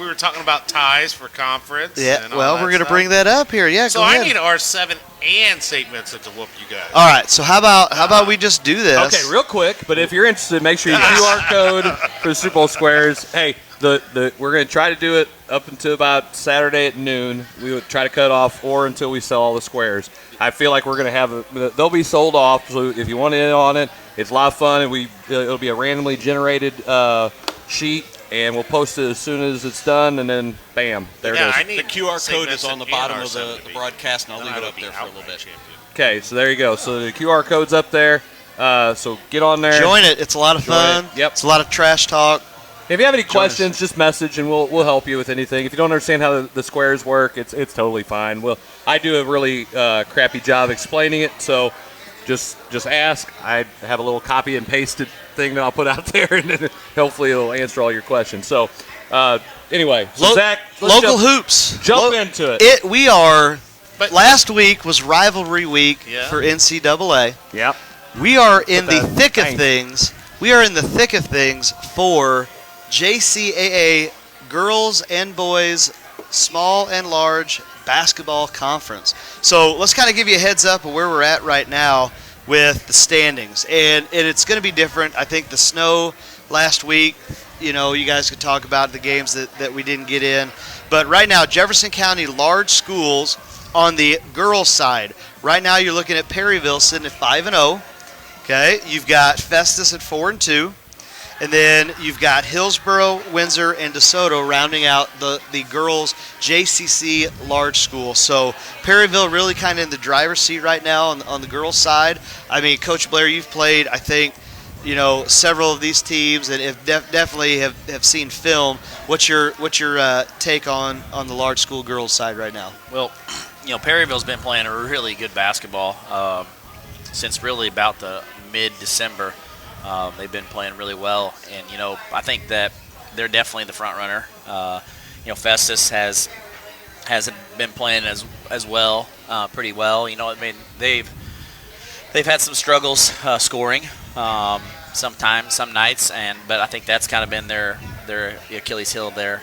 we were talking about ties for conference. Yeah. and all Well, that we're going to stuff. bring that up here. Yeah. So go I ahead. need R7 and St. Vincent to whoop you guys. All right. So how about we just do this? Okay, real quick, but if you're interested, make sure you QR code for the Super Bowl squares. Hey, we're going to try to do it up until about Saturday at noon. We would try to cut off or until we sell all the squares. I feel like we're going to they'll be sold off, so if you want in on it, it's a lot of fun, and it'll be a randomly generated sheet, and we'll post it as soon as it's done, and then bam, there it is. I need The QR St. code is Vincent on the and bottom of R7 the broadcast, and I'll Then leave I it up would there be for a little outright bit. champion. Okay, so there you go. So the QR code's up there. So get on there. Join it. It's a lot of fun. Yep. It's a lot of trash talk. If you have any questions, just message and we'll help you with anything. If you don't understand how the squares work, it's totally fine. I do a really crappy job explaining it, so just ask. I have a little copy and pasted thing that I'll put out there, and then hopefully it'll answer all your questions. So anyway, so Zach, let's Local hoops. jump into it. We are. But- Last week was rivalry week Yeah. for NCAA. Yep. We are in the that thick of bang. things. We are in the thick of things for JCAA girls and boys, small and large basketball conference. So let's kind of give you a heads up of where we're at right now with the standings. And it's going to be different. I think the snow last week you guys could talk about the games that we didn't get in. But right now, Jefferson County large schools on the girls' side. Right now, you're looking at Perryville sitting at 5-0. Okay, you've got Festus at 4-2. And then you've got Hillsboro, Windsor, and DeSoto rounding out the girls' JCC large school. So Perryville really kind of in the driver's seat right now on the girls' side. I mean, Coach Blair, you've played, I think, several of these teams and have definitely have seen film. What's your take on the large school girls' side right now? Well, Perryville's been playing a really good basketball since really about the mid-December. They've been playing really well, and I think that they're definitely the front runner. Festus hasn't been playing as well, pretty well. I mean, they've had some struggles scoring sometimes, some nights, but I think that's kind of been their Achilles heel there.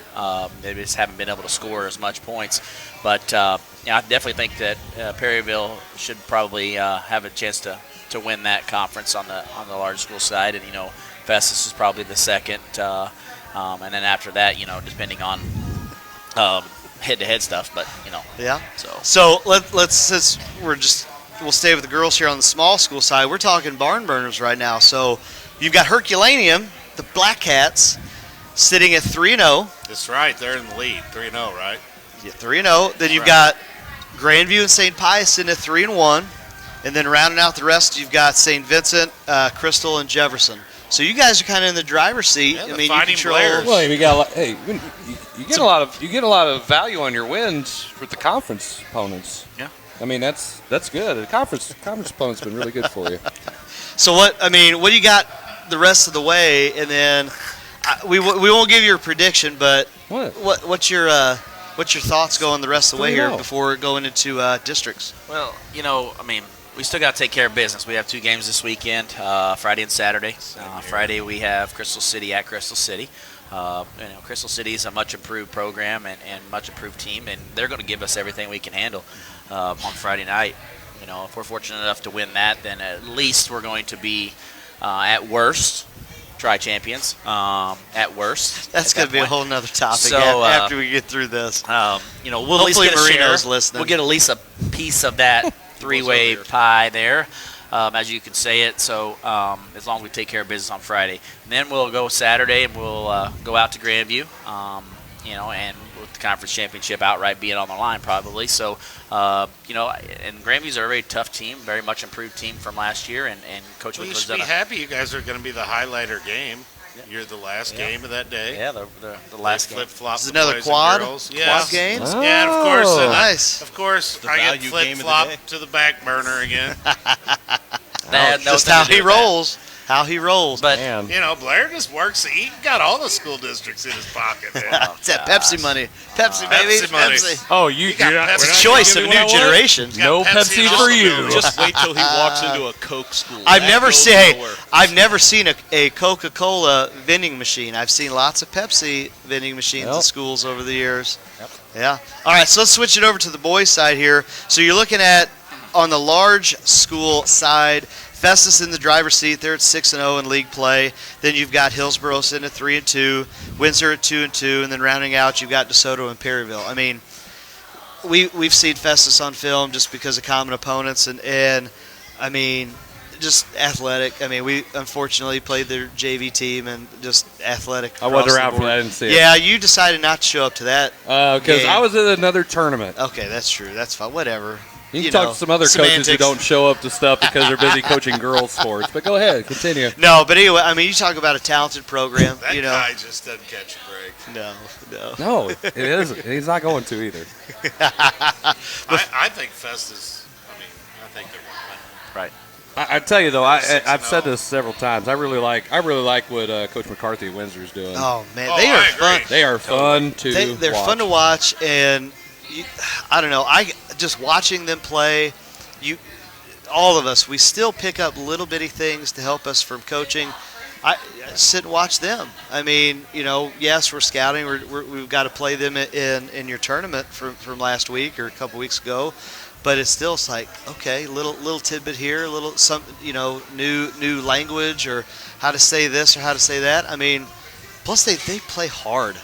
They just haven't been able to score as much points, but I definitely think that Perryville should probably have a chance to win that conference on the large school side, and Festus is probably the second, and then after that, depending on head-to-head stuff, but yeah. So let's since we'll stay with the girls here on the small school side. We're talking barn burners right now. So you've got Herculaneum, the Black Cats, sitting at 3-0. That's right. They're in the lead, 3-0, right? Yeah, 3-0. Then you've got Grandview and St. Pius sitting at 3-1. And then rounding out the rest, you've got St. Vincent, Crystal, and Jefferson. So you guys are kind of in the driver's seat. Yeah, I mean, Fighting you control. Blairs. Well, you got you get a lot of value on your wins with the conference opponents. Yeah. I mean that's good. The conference opponent's been really good for you. So what do you got the rest of the way? And then we won't give you a prediction, but what's your thoughts going the rest of the way here before going into districts? Well, I mean, we still got to take care of business. We have 2 games this weekend, Friday and Saturday. Friday we have Crystal City at Crystal City. Crystal City is a much improved program and much improved team, and they're going to give us everything we can handle on Friday night. If we're fortunate enough to win that, then at least we're going to be at worst tri-champions. At worst, that's going to be a whole nother topic so, after we get through this. We'll hopefully at least get Marino's listening. We'll get at least a piece of that three-way pie there, as you can say it. So as long as we take care of business on Friday, and then we'll go Saturday and we'll go out to Grandview, and with the conference championship outright being on the line probably. So and Grandview's a very tough team, very much improved team from last year, and Coach Well, you McVey's should be happy you guys are going to be the highlighter game. You're the last game of that day. Yeah, the last game. Flip-flop. Is it another quad game? Oh. Yeah, of course. Nice. Of course, The I get value game of the flip-flop day. to the back burner again. Just how he rolls. How he rolls. But Man. Blair just works. He got all the school districts in his pocket. Man. It's that Pepsi money. Pepsi, baby. Pepsi money. Pepsi. Oh, you got you're not- Pepsi. we're not Choice gonna of give new me what I want? generation. No Got Pepsi in all for the you. buildings. Just wait till he walks into a Coke school. I've That never goes seen nowhere. I've never seen a Coca-Cola vending machine. I've seen lots of Pepsi vending machines in schools over the years. Yep. Yeah. All right, so let's switch it over to the boys' side here. So you're looking at on the large school side, Festus in the driver's seat. They're at 6-0 in league play. Then you've got Hillsboro sitting at 3-2, Windsor at 2-2, and then rounding out you've got DeSoto and Perryville. I mean, we've seen Festus on film just because of common opponents and I mean, just athletic. I mean, we unfortunately played their JV team and just athletic. I wasn't across the around for board. that. I didn't see it. Yeah, you decided not to show up to that. Because game. I was at another tournament. Okay, that's true. That's fine. Whatever. You can talk to some other coaches who semantics. don't show up to stuff because they're busy coaching girls sports. But go ahead, continue. No, but anyway, I mean, you talk about a talented program. That you know, guy just doesn't catch a break. no. No, it isn't. He's not going to either. I think Festus. I think they're going to win. right. I tell you though, I've 6-0. said this several times. I really like what Coach McCarthy at Windsor's doing. Oh man, Oh, they are I fun. agree. They are fun to They're watch. fun to watch, and I don't know. I just watching them play. All of us, we still pick up little bitty things to help us from coaching. I sit and watch them. I mean, yes, we're scouting. We've got to play them in your tournament from last week or a couple weeks ago, but it's like okay, little tidbit here, a little some new language or how to say this or how to say that. I mean, Plus, they play hard.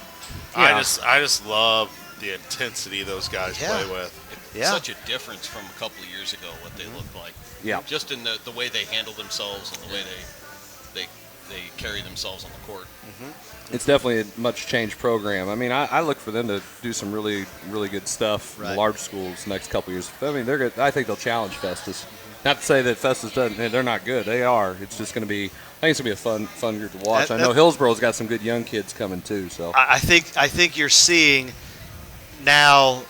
I just love the intensity those guys Yeah. play with. Yeah. Such a difference from a couple of years ago what they look like. Yeah. Just in the way they handle themselves and the way they carry themselves on the court. It's definitely a much changed program. I mean, I look for them to do some really, really good stuff in the Right. large schools next couple of years. I mean, I think they'll challenge Festus. Not to say that Festus doesn't. They're not good. They are. It's just going to be. I think it's going to be a fun group to watch. I know Hillsboro's got some good young kids coming too. So I think you're seeing now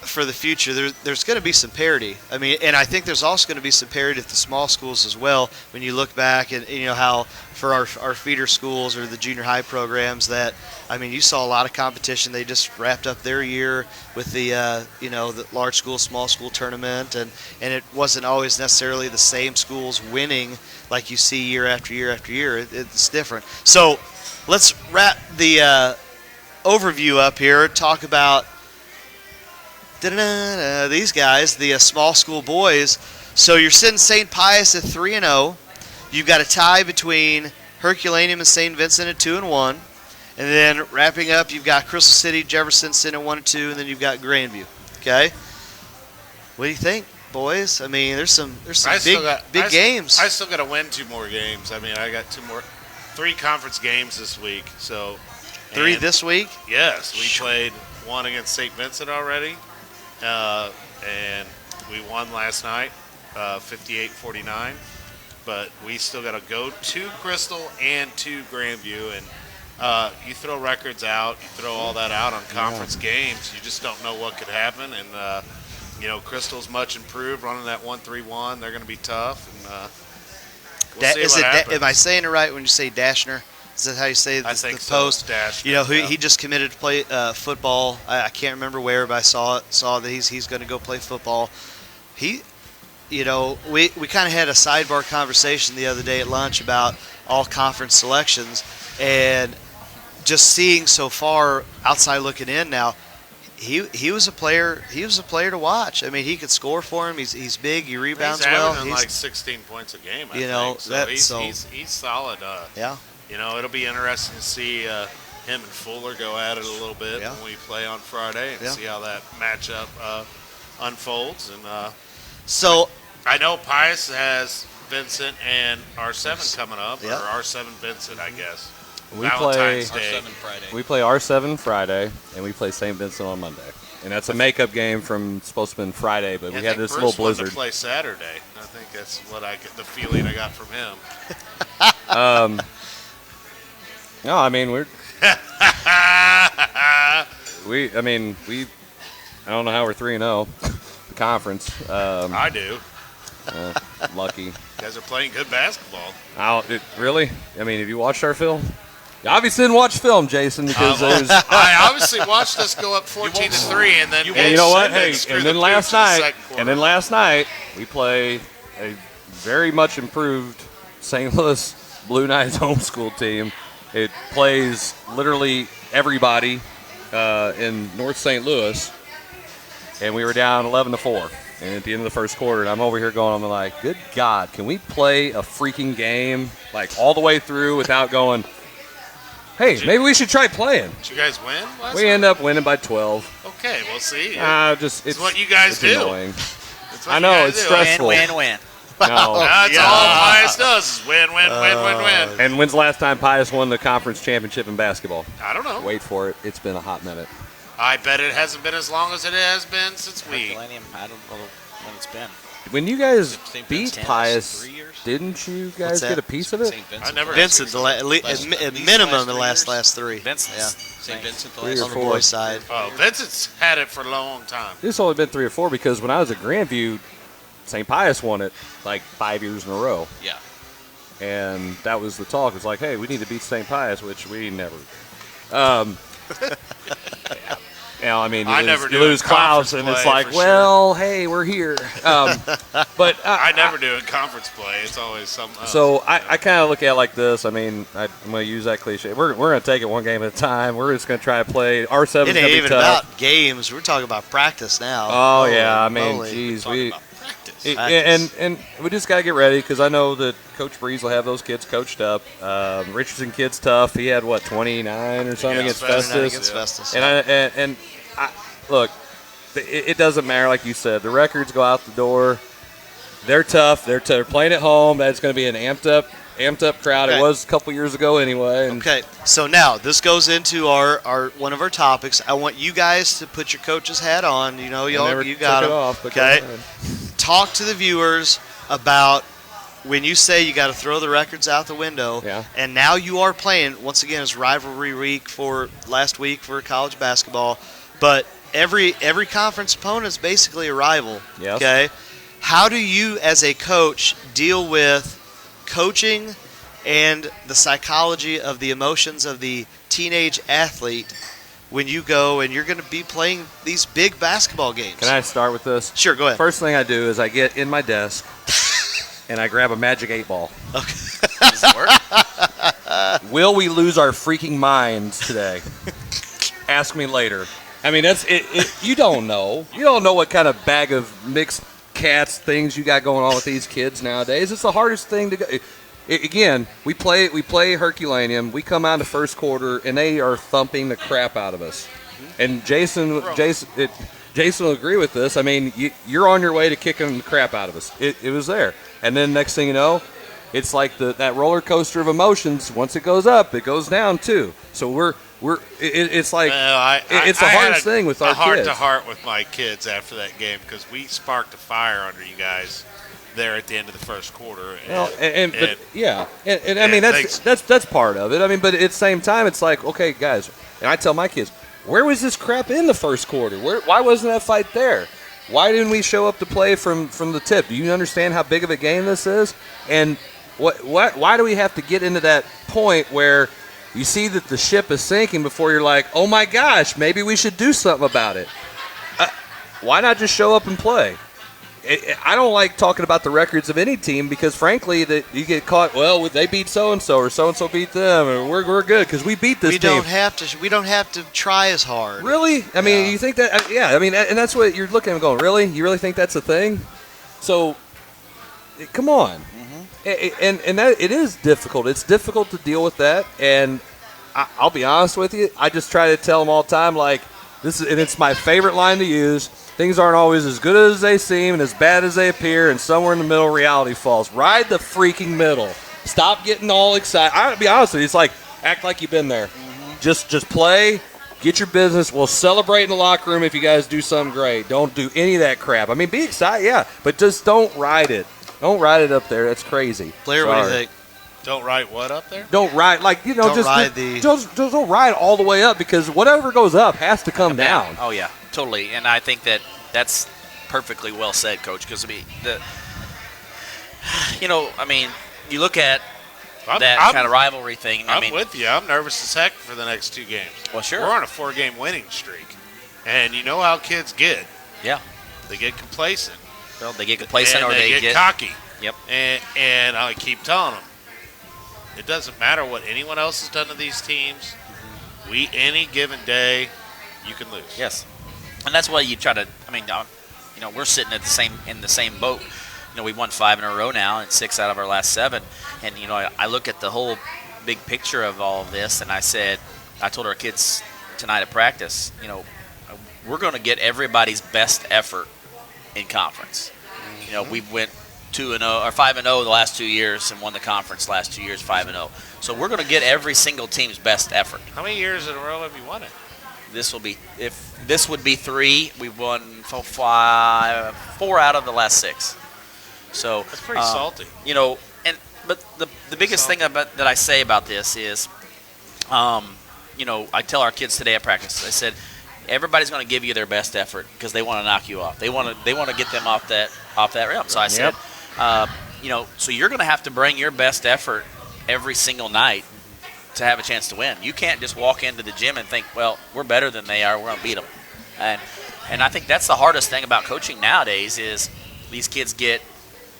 for the future there's going to be some parity. I mean, and I think there's also going to be some parity at the small schools as well. When you look back and how for our feeder schools or the junior high programs that you saw a lot of competition. They just wrapped up their year with the the large school small school tournament and it wasn't always necessarily the same schools winning like you see year after year after year. It's different. So let's wrap the overview up here. Talk about these guys, the small school boys. So you're sitting St. Pius at 3-0. You've got a tie between Herculaneum and St. Vincent at 2-1, and then wrapping up, you've got Crystal City, Jefferson sitting at 1-2, and then you've got Grandview. Okay, what do you think, boys? I mean, there's some big games. I still got to win 2 more games. I mean, I got 3 conference games this week. So 3 this week? Yes, we played 1 against St. Vincent already. And we won last night, 58-49. But we still got to go to Crystal and to Grandview. And you throw records out, you throw all that out on conference games, you just don't know what could happen. And, Crystal's much improved, running that 1-3-1. They're going to be tough. And we'll see what happens. Am I saying it right when you say Dashner? Is that how you say I think the so, post? Dashner, He just committed to play football. I can't remember where, but I saw that he's going to go play football. We kind of had a sidebar conversation the other day at lunch about all conference selections, and just seeing so far outside looking in now, he was a player. He was a player to watch. I mean, he could score for him. He's big. He rebounds well. He's averaging like 16 points a game. I think. He's solid. Yeah. It'll be interesting to see him and Fuller go at it a little bit when we play on Friday and see how that matchup unfolds. And so I know Pius has Vincent and R7 coming up, or R7 Vincent, I guess. Valentine's Day. R7 Friday. we play R7 Friday, and we play St. Vincent on Monday. And that's a makeup game from supposed to have been Friday, but we had this little blizzard. To play Saturday. I think that's what the feeling I got from him. No, I mean I don't know how we're 3-0. The conference. I do. Lucky. You guys are playing good basketball. Really? I mean, have you watched our film? You obviously didn't watch film, Jason, because there's. I obviously watched us go up 14-3, and then. And you know what? Hey, and then last night we play a very much improved St. Louis Blue Knights homeschool team. It plays literally everybody in North St. Louis, and we were down 11-4. And at the end of the first quarter, and I'm over here going, I'm like, good God, can we play a freaking game like all the way through without going, hey, maybe we should try playing. Did you guys win last We night? end up winning by 12. Okay, we'll see. It's what you guys it's do. Annoying. It's what I you know, guys it's do. stressful. Win. No. That's all Pius does is win. And when's the last time Pius won the conference championship in basketball? I don't know. Wait for it. It's been a hot minute. I bet it hasn't been as long as it has been since we. Herculaneum, I don't know when it's been. When you guys St. beat Vincent, Pius, 3 years? didn't you What's guys that? get a piece of it? St. Vincent. I never. Vincent, at minimum the last 3. Vincent's. Yeah. St. Vincent the 3 last or On the 4. boys' side. Oh, Vincent's had it for a long time. It's only been 3 or 4 because when I was at Grandview, St. Pius won it like 5 years in a row. Yeah. And that was the talk. It's like, hey, we need to beat St. Pius, which we never. I mean, I you never lose, do you lose in Klaus, conference and it's play, like, for well, hey, we're here. But I never do in conference play. It's always something else. So I kind of look at it like this. I mean, I'm going to use that cliche. We're going to take it one game at a time. We're just going to try to play. R7 is It going to ain't be even tough. about games. We're talking about practice now. Oh, yeah. I mean, moly. geez. Talking about practice. And we just got to get ready because I know that Coach Breeze will have those kids coached up. Richardson kid's tough. He had, 29 or something against Festus. And I look, it doesn't matter, like you said. The records go out the door. They're tough. They're playing at home. That's going to be an amped up crowd. Okay. It was a couple years ago anyway. And okay, so now this goes into our one of our topics. I want you guys to put your coach's hat on. You know, you got it off. Okay, talk to the viewers about when you say you got to throw the records out the window. Yeah. And now you are playing once again. It's rivalry week for last week for college basketball, but every conference opponent is basically a rival. Yes. Okay. How do you, as a coach, deal with coaching and the psychology of the emotions of the teenage athlete when you go and you're going to be playing these big basketball games? Can I start with this? Sure, go ahead. First thing I do is I get in my desk and I grab a Magic 8-ball. Okay. Does it work? Will we lose our freaking minds today? Ask me later. I mean, that's it. You don't know. You don't know what kind of bag of mixed cats things you got going on with these kids nowadays. It's the hardest thing to go. Again, we play Herculaneum. We come out in the first quarter and they are thumping the crap out of us. And Jason will agree with this. I mean, you're on your way to kicking the crap out of us. It was there, and then next thing you know, it's like that roller coaster of emotions. Once it goes up, it goes down too. So it's like it's the hardest thing with our kids. Heart-to-heart with my kids after that game because we sparked a fire under you guys there at the end of the first quarter. And I mean that's part of it. I mean, but at the same time, it's like, okay, guys, and I tell my kids, where was this crap in the first quarter? Why wasn't that fight there? Why didn't we show up to play from the tip? Do you understand how big of a game this is? And why do we have to get into that point where you see that the ship is sinking before you're like, oh my gosh, maybe we should do something about it? Why not just show up and play? I don't like talking about the records of any team because, frankly, that you get caught. Well, they beat so and so, or so and so beat them, or we're good because we beat this team. We don't have to try as hard. Really? I mean, you think that? Yeah. I mean, and that's what you're looking at and going. Really? You really think that's a thing? So, come on. Mm-hmm. And that it is difficult. It's difficult to deal with that. And I'll be honest with you. I just try to tell them all the time, like this is, and it's my favorite line to use. Things aren't always as good as they seem and as bad as they appear, and somewhere in the middle, reality falls. Ride the freaking middle. Stop getting all excited. I'll be honest with you. It's like, act like you've been there. Mm-hmm. Just play, get your business. We'll celebrate in the locker room if you guys do something great. Don't do any of that crap. I mean, be excited, yeah, but just don't ride it. Don't ride it up there. That's crazy. Blair, what do you think? Don't ride what up there? Don't ride, don't ride all the way up because whatever goes up has to come down. Oh, yeah, totally. And I think that's perfectly well said, Coach, because, I mean, you look at that kind of rivalry thing. I'm with you. I'm nervous as heck for the next two games. Well, sure. We're on a 4-game winning streak. And you know how kids get. Yeah. They get complacent. Well, they get complacent and or they get cocky. Yep. And I keep telling them, it doesn't matter what anyone else has done to these teams. Mm-hmm. Any given day, you can lose. Yes. And that's why you try to. I mean, we're sitting in the same boat. We won 5 in a row now, and 6 out of our last 7. And I look at the whole big picture of all of this, and I told our kids tonight at practice, we're going to get everybody's best effort in conference. We went 2-0 or 5-0 the last 2 years and won the conference last 2 years 5-0. So we're going to get every single team's best effort. How many years in a row have you won it? This would be 3. We've won 4 out of the last 6. So that's pretty salty. But the biggest thing that I say about this is, I tell our kids today at practice, I said, everybody's going to give you their best effort because they want to knock you off. They want to get them off that rim. So I said, so you're going to have to bring your best effort every single night to have a chance to win. You can't just walk into the gym and think, well, we're better than they are, we're going to beat them. And I think that's the hardest thing about coaching nowadays is these kids get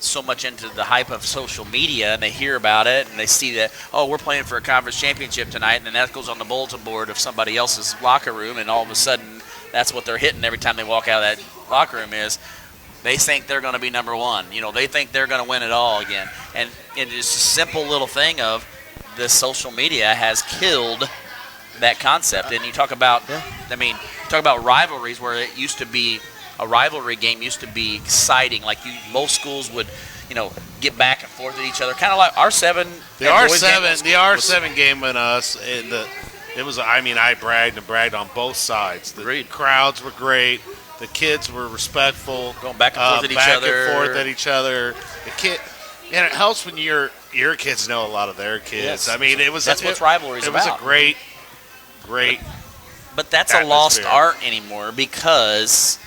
so much into the hype of social media and they hear about it and they see that, oh, we're playing for a conference championship tonight, and then that goes on the bulletin board of somebody else's locker room, and all of a sudden that's what they're hitting every time they walk out of that locker room is, They think they're going to be number one. They think they're going to win it all again. And it's a simple little thing of the social media has killed that concept. And you talk about, talk about rivalries where it used to be, a rivalry game used to be exciting. Like most schools would, get back and forth at each other. Kind of like R7. The R7 game in us, it was, I bragged on both sides. The crowds were great. The kids were respectful, going back and forth at each other. And it helps when your kids know a lot of their kids. Yes. That's what rivalry is about. It was a great. But that's atmosphere. a lost art anymore because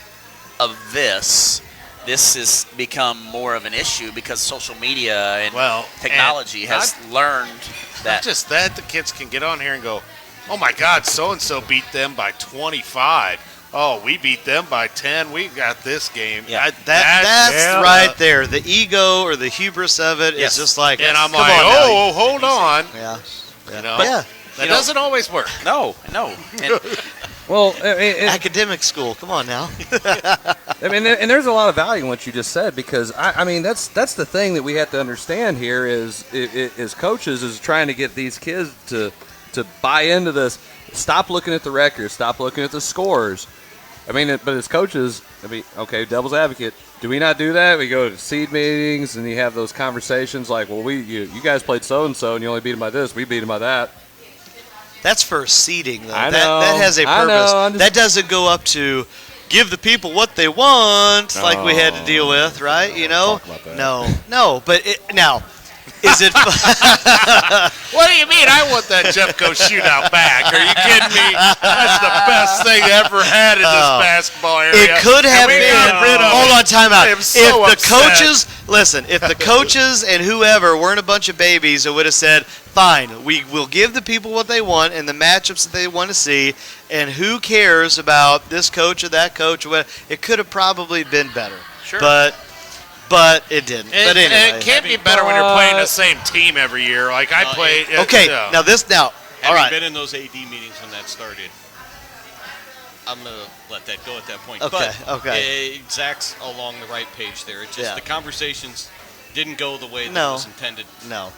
of this. This has become more of an issue because social media and technology has learned that. Not just that, the kids can get on here and go, "Oh my God, so and so beat them by 25." Oh, we beat them by 10. We got this game. Yeah, that's right there. The ego or the hubris of it is just like, and I'm come like, on hold on. Yeah. That doesn't always work. No. Well, academic school. Come on now. and there's a lot of value in what you just said because that's the thing that we have to understand here is coaches is trying to get these kids to buy into this. Stop looking at the records. Stop looking at the scores. But as coaches, okay, devil's advocate. Do we not do that? We go to seed meetings and you have those conversations like, well, you guys played so and so and you only beat them by this. We beat them by that. That's for seeding, though. I know, that has a purpose. That doesn't go up to give the people what they want, like we had to deal with, right? Talk about that. No. But now, is it? What do you mean? I want that Jeffco shootout back. Are you kidding me? That's the best thing I ever had in this basketball area. It could have been. Hold on, time out. If the coaches and whoever weren't a bunch of babies, it would have said, fine, we will give the people what they want and the matchups that they want to see, and who cares about this coach or that coach? It could have probably been better. Sure. But it didn't. But anyway. It can't be better when you're playing the same team every year. Like I played. Okay, now. All right. Been in those AD meetings when that started. I'm going to let that go at that point. Okay. Zach's along the right page there. It's just the conversations didn't go the way that it was intended. No,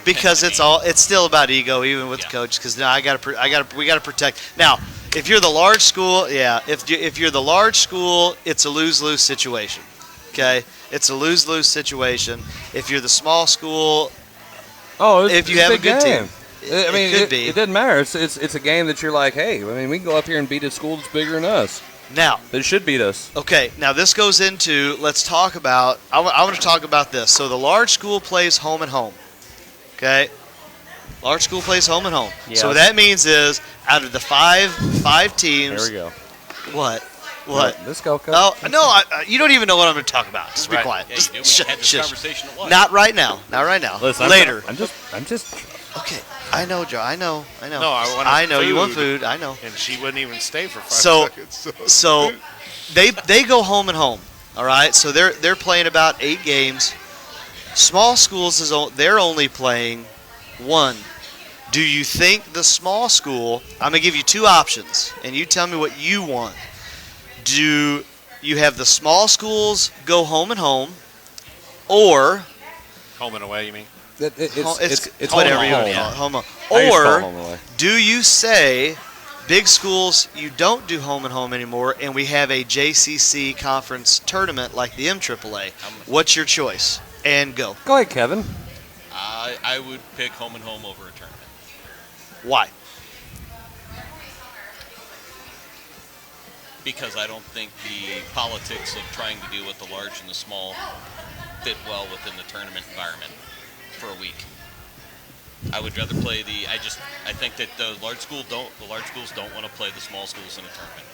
because it's still about ego, even with the coach. Because now we got to protect. Now, if you're the large school, if you're the large school, it's a lose-lose situation. Okay, it's a lose-lose situation. If you're the small school, if you have a good team. It could be. It doesn't matter. It's a game that you're like, hey, we can go up here and beat a school that's bigger than us. Now, it should beat us. Okay, now this goes into, let's talk about, I want to talk about this. So the large school plays home and home. Okay? Large school plays home and home. Yes. So what that means is, out of the five teams. There we go. What? Let's go, Coach. Oh, no, you don't even know what I'm going to talk about. Just be quiet. Yeah, we had this conversation at lunch. Not right now. Listen, later. I'm just. Okay, I know, Joe. I know. No, I know you want food. I know. And she wouldn't even stay for 5 seconds. So they go home and home. All right. So they're playing about 8 games. Small schools they're only playing 1. Do you think the small school? I'm gonna give you 2 options, and you tell me what you want. Do you have the small schools go home and home, or home and away? You mean? It's whatever you want to call it. Or do you say big schools, you don't do home and home anymore, and we have a JCC conference tournament like the MAAA? What's your choice? And go. Go ahead, Kevin. I would pick home and home over a tournament. Why? Because I don't think the politics of trying to deal with the large and the small fit well within the tournament environment for a week. I would rather play I think that the large schools don't want to play the small schools in a tournament.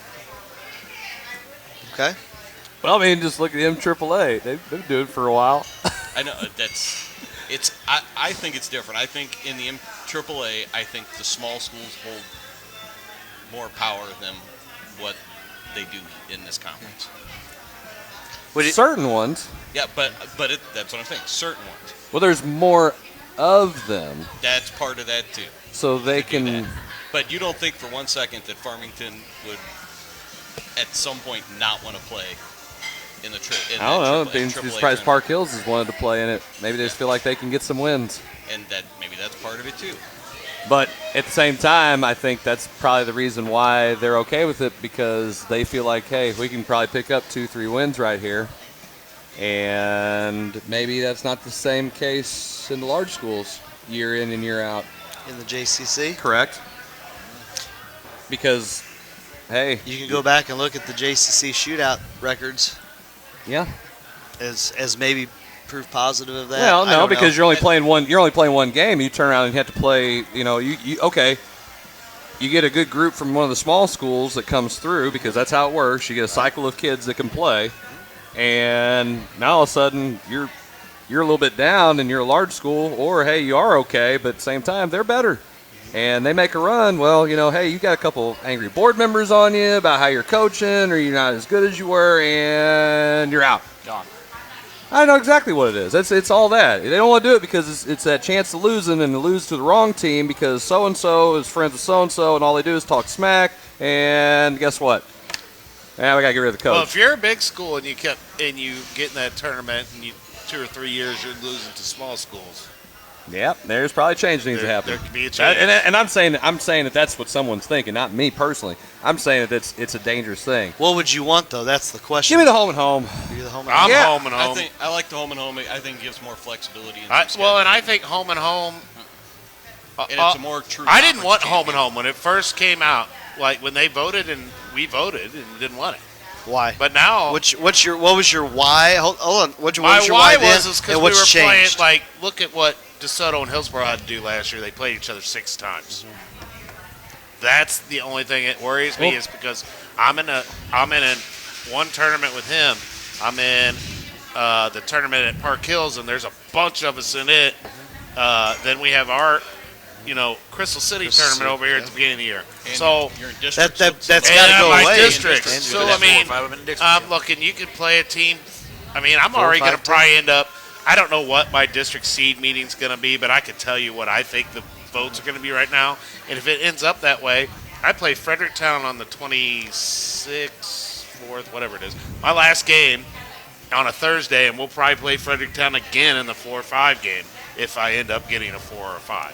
Okay. Well, just look at the MAAA. They've been doing it for a while. I know I think it's different. I think in the MAAA, I think the small schools hold more power than what they do in this conference. Certain ones. Yeah, but that's what I'm saying. Certain ones. Well, there's more of them. That's part of that too. So they can. But you don't think for 1 second that Farmington would, at some point, not want to play in the trip. I don't know. I'm surprised Park Hills has wanted to play in it. Maybe they just feel like they can get some wins. And that maybe that's part of it too. But at the same time, I think that's probably the reason why they're okay with it, because they feel like, hey, we can probably pick up 2-3 wins right here. And maybe that's not the same case in the large schools year in and year out. In the JCC? Correct. Because, hey. You can go back and look at the JCC shootout records. Yeah. As maybe proof positive of that. Well, no, because you're only playing one. You're only playing one game. You turn around and you have to play. You know, you get a good group from one of the small schools that comes through, because that's how it works. You get a cycle of kids that can play, and now all of a sudden you're a little bit down, and you're a large school, or hey, you are okay, but at the same time they're better, and they make a run. Well, hey, you got a couple angry board members on you about how you're coaching, or you're not as good as you were, and you're out. Gone. I know exactly what it is. It's all that. They don't want to do it because it's that chance of losing, and to lose to the wrong team because so-and-so is friends with so-and-so, and all they do is talk smack, and guess what? Yeah, we got to get rid of the coach. Well, if you're a big school and you get in that tournament and 2 or 3 years you're losing to small schools. Yep, there's probably change needs to happen. There could be a change. And I'm saying that that's what someone's thinking, not me personally. I'm saying that it's a dangerous thing. What would you want, though? That's the question. Give me the home and home. You're the home and I'm home. home and home. I like the home and home. I think it gives more flexibility. And I think home and home. And it's a more true. I didn't want home champion. and home when it first came out. Like when they voted and we voted and didn't want it. Why? But now, what was your why? Hold on. What my was your why then, was because and we were what's playing. changed? Like, look at what DeSoto and Hillsborough had to do last year. They played each other 6 times. That's the only thing that worries me, is because I'm in one tournament with him. I'm in the tournament at Park Hills, and there's a bunch of us in it. Then we have our, Crystal City tournament over here at the beginning of the year. And so you're in district, that's and got to go my away. district. So I mean, I'm looking. You can play a team. I mean, I'm already going to probably end up. I don't know what my district seed meeting's going to be, but I can tell you what I think the votes are going to be right now. And if it ends up that way, I play Fredericktown on the 26th, 4th, whatever it is. My last game on a Thursday, and we'll probably play Fredericktown again in the 4 or 5 game if I end up getting a 4 or 5.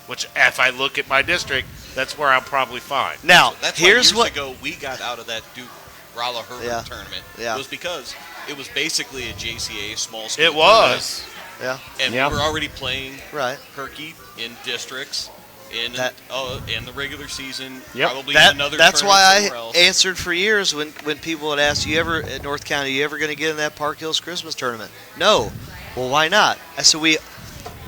Which, if I look at my district, that's where I'm probably fine. Now, that's here's why years ago we got out of that Duke Rolla Herbert tournament. Yeah. It was because it was basically a JCA small school. It was. Yeah. And we were already playing right Herky in districts in the regular season. Yep. Probably in another That's tournament why somewhere I else. answered for years when people would ask, you ever at North County, you ever going to get in that Park Hills Christmas tournament? No. Well, why not? I said,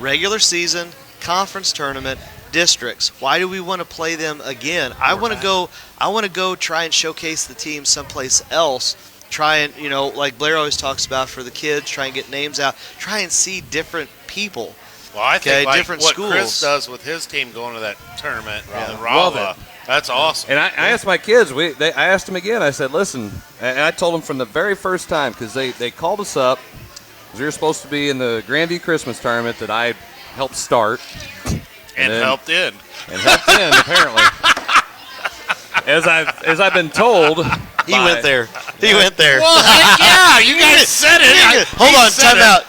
regular season, conference tournament, districts. Why do we want to play them again? I want to go try and showcase the team someplace else. Try and, like Blair always talks about for the kids, try and get names out. Try and see different people. Well, I think different what schools. Chris does with his team going to that tournament, the Rolla, that's awesome. And I asked my kids, I asked them again, I said, listen, and I told them from the very first time, because they called us up, because we were supposed to be in the Grandview Christmas tournament that I helped start. And helped in. And helped in, apparently. As I've been told. He went there. Well, heck yeah, you guys said it. Hold on,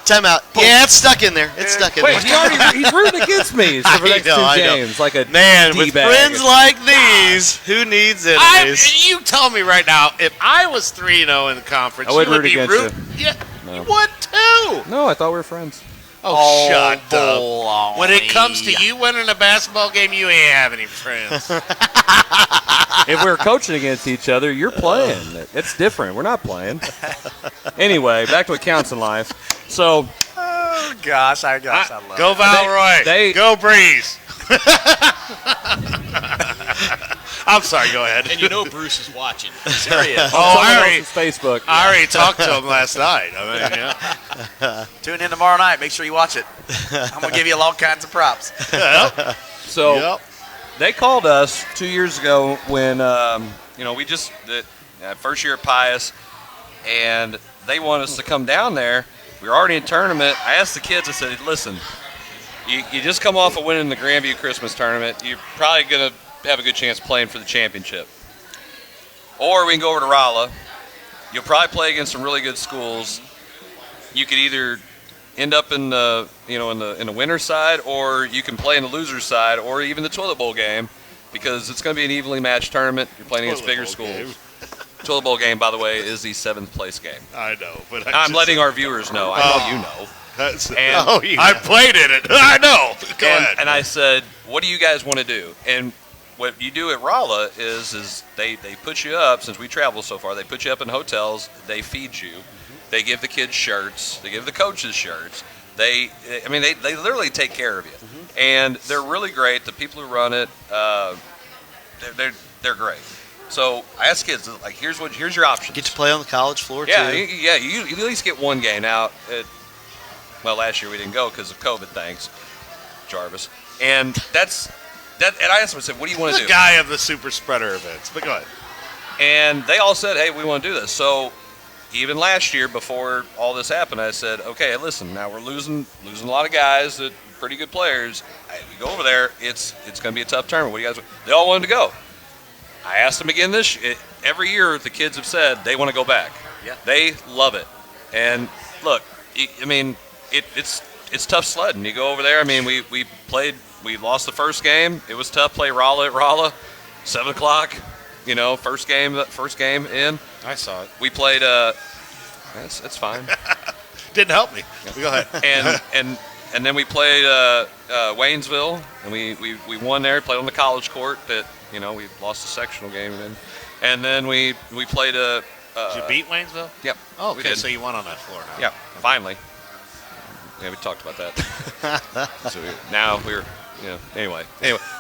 time out. Yeah, it's stuck in there. It's stuck in Wait, there. he's rooting against me for the next 2 games. Like a man, with D-bag. friends like these, who needs enemies? You tell me right now, if I was 3-0 in the conference, I would you would root be against Yeah, you would too. No, I thought we were friends. Oh, shut up. When it comes to you winning a basketball game, you ain't have any friends. If we're coaching against each other, you're playing. It's different. We're not playing. Anyway, back to what counts in life. So, Oh, gosh, I love it. Go Valroy. Go Breeze. I'm sorry, go ahead. And Bruce is watching. Serious. Facebook. I already talked to him last night. Tune in tomorrow night. Make sure you watch it. I'm going to give you all kinds of props. So, they called us 2 years ago when, we just, first year at Pius, and they want us to come down there. We were already in tournament. I asked the kids, I said, listen, you just come off of winning the Grandview Christmas tournament. You're probably going to have a good chance playing for the championship. Or we can go over to Rolla, you'll probably play against some really good schools. You could either end up in the in the winner's side, or you can play in the loser's side, or even the toilet bowl game, because it's going to be an evenly matched tournament. You're playing against bigger schools. Toilet bowl game, by the way, is the 7th place game. I know, but I'm letting our viewers know. I know you know. I played in it. I know. Go ahead. And I said, what do you guys want to do? And what you do at Rolla is they put you up, since we travel so far, they put you up in hotels, they feed you, they give the kids shirts, they give the coaches shirts. They literally take care of you. And they're really great. The people who run it, they're great. So I asked kids, like, here's your options. Get to play on the college floor, too. Yeah, you at least get one game. Now, last year we didn't go because of COVID, thanks, Jarvis. And and I asked them, I said, what do you want to do? The guy of the super spreader events, but go ahead. And they all said, hey, we want to do this. So even last year, before all this happened, I said, okay, listen, now we're losing a lot of guys that pretty good players. We go over there, it's going to be a tough tournament. What do you guys want? They all wanted to go. I asked them again every year. The kids have said they want to go back. Yeah. They love it. And look, I mean, it's tough sledding. You go over there. I mean, we lost the first game. It was tough. Play Rolla at Rolla, 7 o'clock. First game in. I saw it. We played. That's fine. Didn't help me. Go ahead. And then we played Waynesville, and we won there. Played on the college court. That we lost the sectional game, and then we played a. Did you beat Waynesville? Yep. Oh, we okay. did. So you won on that floor now. Yeah, finally. Yeah, we talked about that. So now we're, anyway.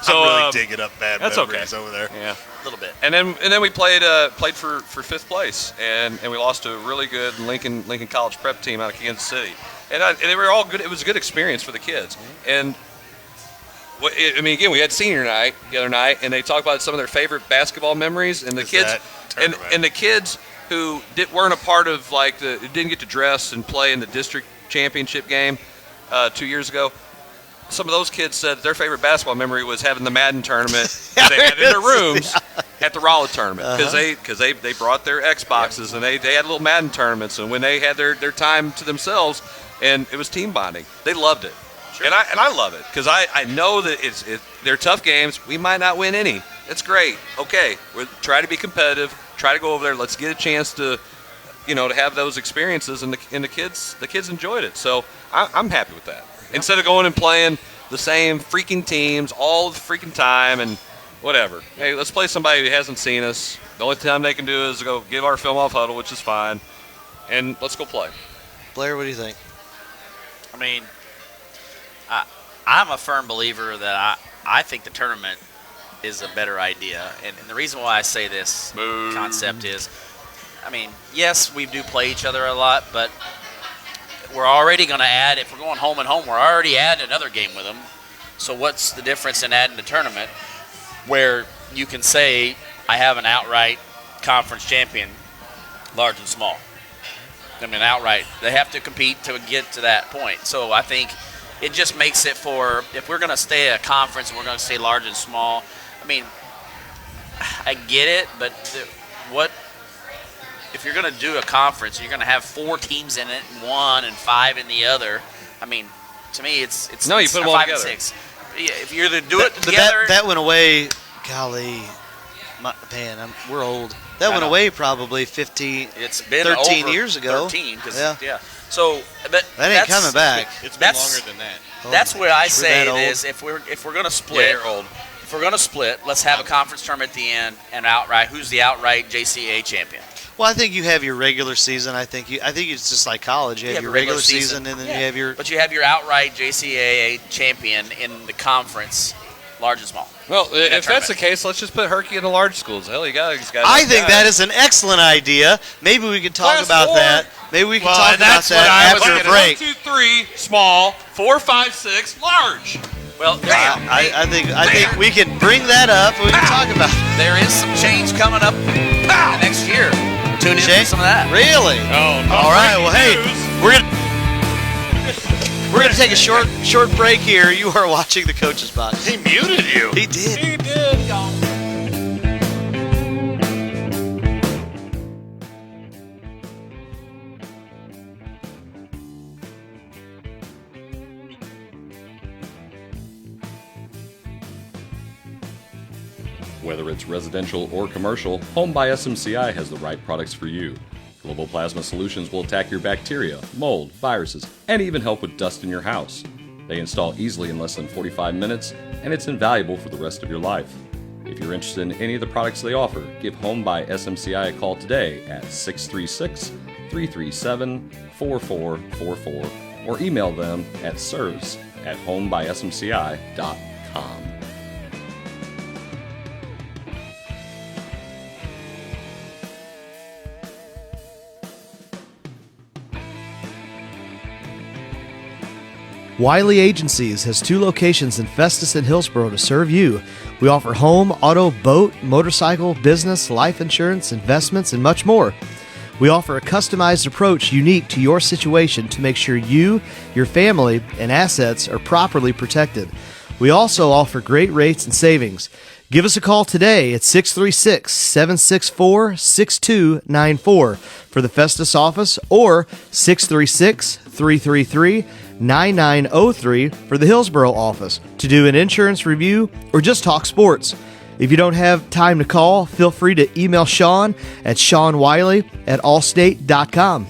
So I'm really digging up bad that's memories okay. over there. Yeah, A little bit. and then we played for 5th place, and we lost to a really good Lincoln College prep team out of Kansas City, and they were all good. It was a good experience for the kids, and. Again, we had senior night the other night, and they talked about some of their favorite basketball memories, and the kids and the kids who weren't a part of didn't get to dress and play in the district championship game 2 years ago. Some of those kids said their favorite basketball memory was having the Madden tournament that they had in their rooms at the Rolla tournament, because they brought their Xboxes and they had little Madden tournaments, and when they had their time to themselves, and it was team bonding. They loved it. Sure. And I love it, because I know that they're tough games. We might not win any. It's great. Okay, we'll try to be competitive. Try to go over there. Let's get a chance to, to have those experiences, and the kids enjoyed it. So I'm happy with that. Yep. Instead of going and playing the same freaking teams all the freaking time and whatever. Hey, let's play somebody who hasn't seen us. The only time they can do is go give our film off huddle, which is fine, and let's go play. Blair, what do you think? I mean, I'm a firm believer that I think the tournament is a better idea. And the reason why I say this concept is, yes, we do play each other a lot, but we're already going to add, if we're going home and home, we're already adding another game with them. So what's the difference in adding the tournament where you can say, I have an outright conference champion, large and small? Outright. They have to compete to get to that point. So I think it just makes it for, if we're going to stay a conference and we're going to stay large and small, I get it, but if you're going to do a conference, you're going to have 4 teams in it, 1 and 5 in the other. To me, it's no, you put them all 5 together. and 6. Yeah, if you're to do it together, that went away. Golly, we're old. That went away probably 15. It's been 13 over year ago. 13, yeah. So, but that ain't coming back. It's been longer than that. That's where I say that it is. If we're going to split, if we're going to split, let's have a conference tournament at the end and outright. Who's the outright JCA champion? Well, I think you have your regular season. I think it's just like college. You have your regular season, and then you have your. But you have your outright JCAA champion in the conference, large and small. Well, if that's the case, let's just put Herky in the large schools. Hell, you got. I think that is an excellent idea. Maybe we could talk Class about 4. that. Maybe we can talk about that's what that I was after a gonna- break. 1, 2, 3, small. 4, 5, 6, large. Well, I think we can bring that up. We can talk about it. there is some change coming up next year. Tune in for some of that. Really? Oh, no. All right. Well, hey, we're gonna take a short break here. You are watching the Coach's Box. He muted you. He did. He did, y'all. Whether it's residential or commercial, Home by SMCI has the right products for you. Global Plasma Solutions will attack your bacteria, mold, viruses, and even help with dust in your house. They install easily in less than 45 minutes, and it's invaluable for the rest of your life. If you're interested in any of the products they offer, give Home by SMCI a call today at 636-337-4444 or email them at service@homebysmci.com. Wiley Agencies has 2 locations in Festus and Hillsboro to serve you. We offer home, auto, boat, motorcycle, business, life insurance, investments, and much more. We offer a customized approach unique to your situation to make sure you, your family, and assets are properly protected. We also offer great rates and savings. Give us a call today at 636-764-6294 for the Festus office or 636-333-9903 for the Hillsboro office to do an insurance review or just talk sports. If you don't have time to call, feel free to email Sean at SeanWiley@allstate.com.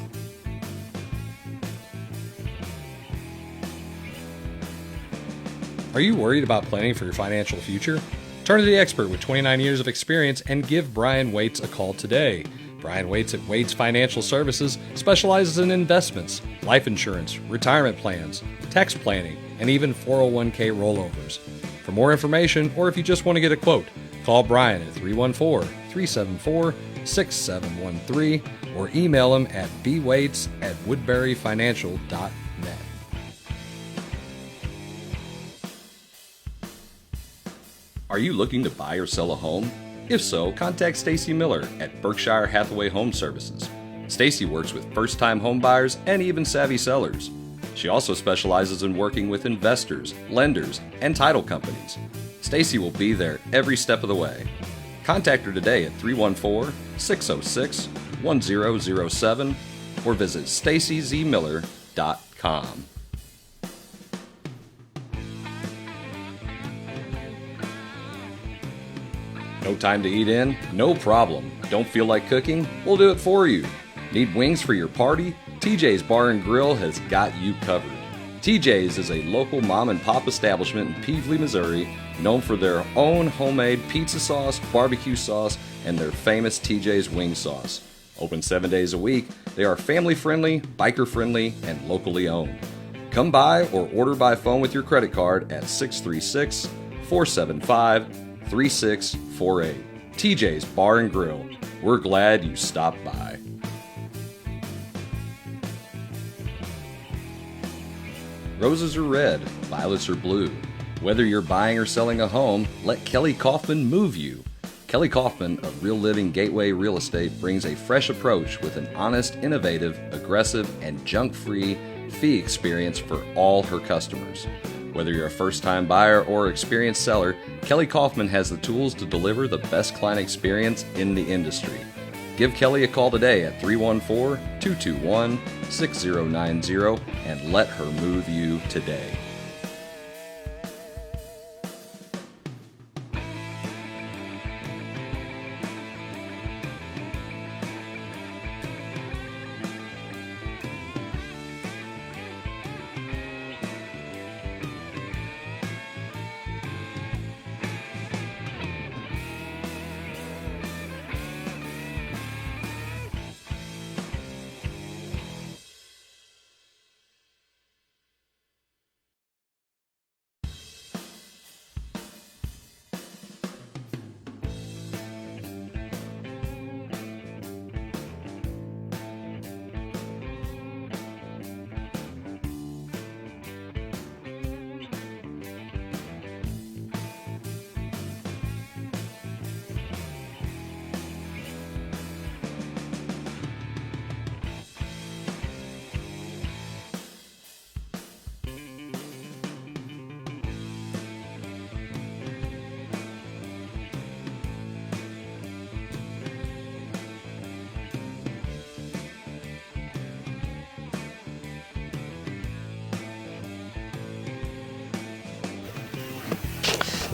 Are you worried about planning for your financial future? Turn to the expert with 29 years of experience and give Brian Waits a call today. Brian Waits at Waits Financial Services specializes in investments, life insurance, retirement plans, tax planning, and even 401k rollovers. For more information, or if you just want to get a quote, call Brian at 314-374-6713 or email him at bwaits@woodburyfinancial.net. Are you looking to buy or sell a home? If so, contact Stacy Miller at Berkshire Hathaway Home Services. Stacy works with first-time home buyers and even savvy sellers. She also specializes in working with investors, lenders, and title companies. Stacy will be there every step of the way. Contact her today at 314-606-1007 or visit stacyzmiller.com. No time to eat in? No problem. Don't feel like cooking? We'll do it for you. Need wings for your party? TJ's Bar and Grill has got you covered. TJ's is a local mom and pop establishment in Peevely, Missouri, known for their own homemade pizza sauce, barbecue sauce, and their famous TJ's wing sauce. Open 7 days a week, they are family friendly, biker friendly, and locally owned. Come by or order by phone with your credit card at 636-475-3648. TJ's Bar and Grill. We're glad you stopped by. Roses are red, violets are blue. Whether you're buying or selling a home, let Kelly Kaufman move you. Kelly Kaufman of Real Living Gateway Real Estate brings a fresh approach with an honest, innovative, aggressive, and junk-free fee experience for all her customers. Whether you're a first-time buyer or experienced seller, Kelly Kaufman has the tools to deliver the best client experience in the industry. Give Kelly a call today at 314-221-6090 and let her move you today.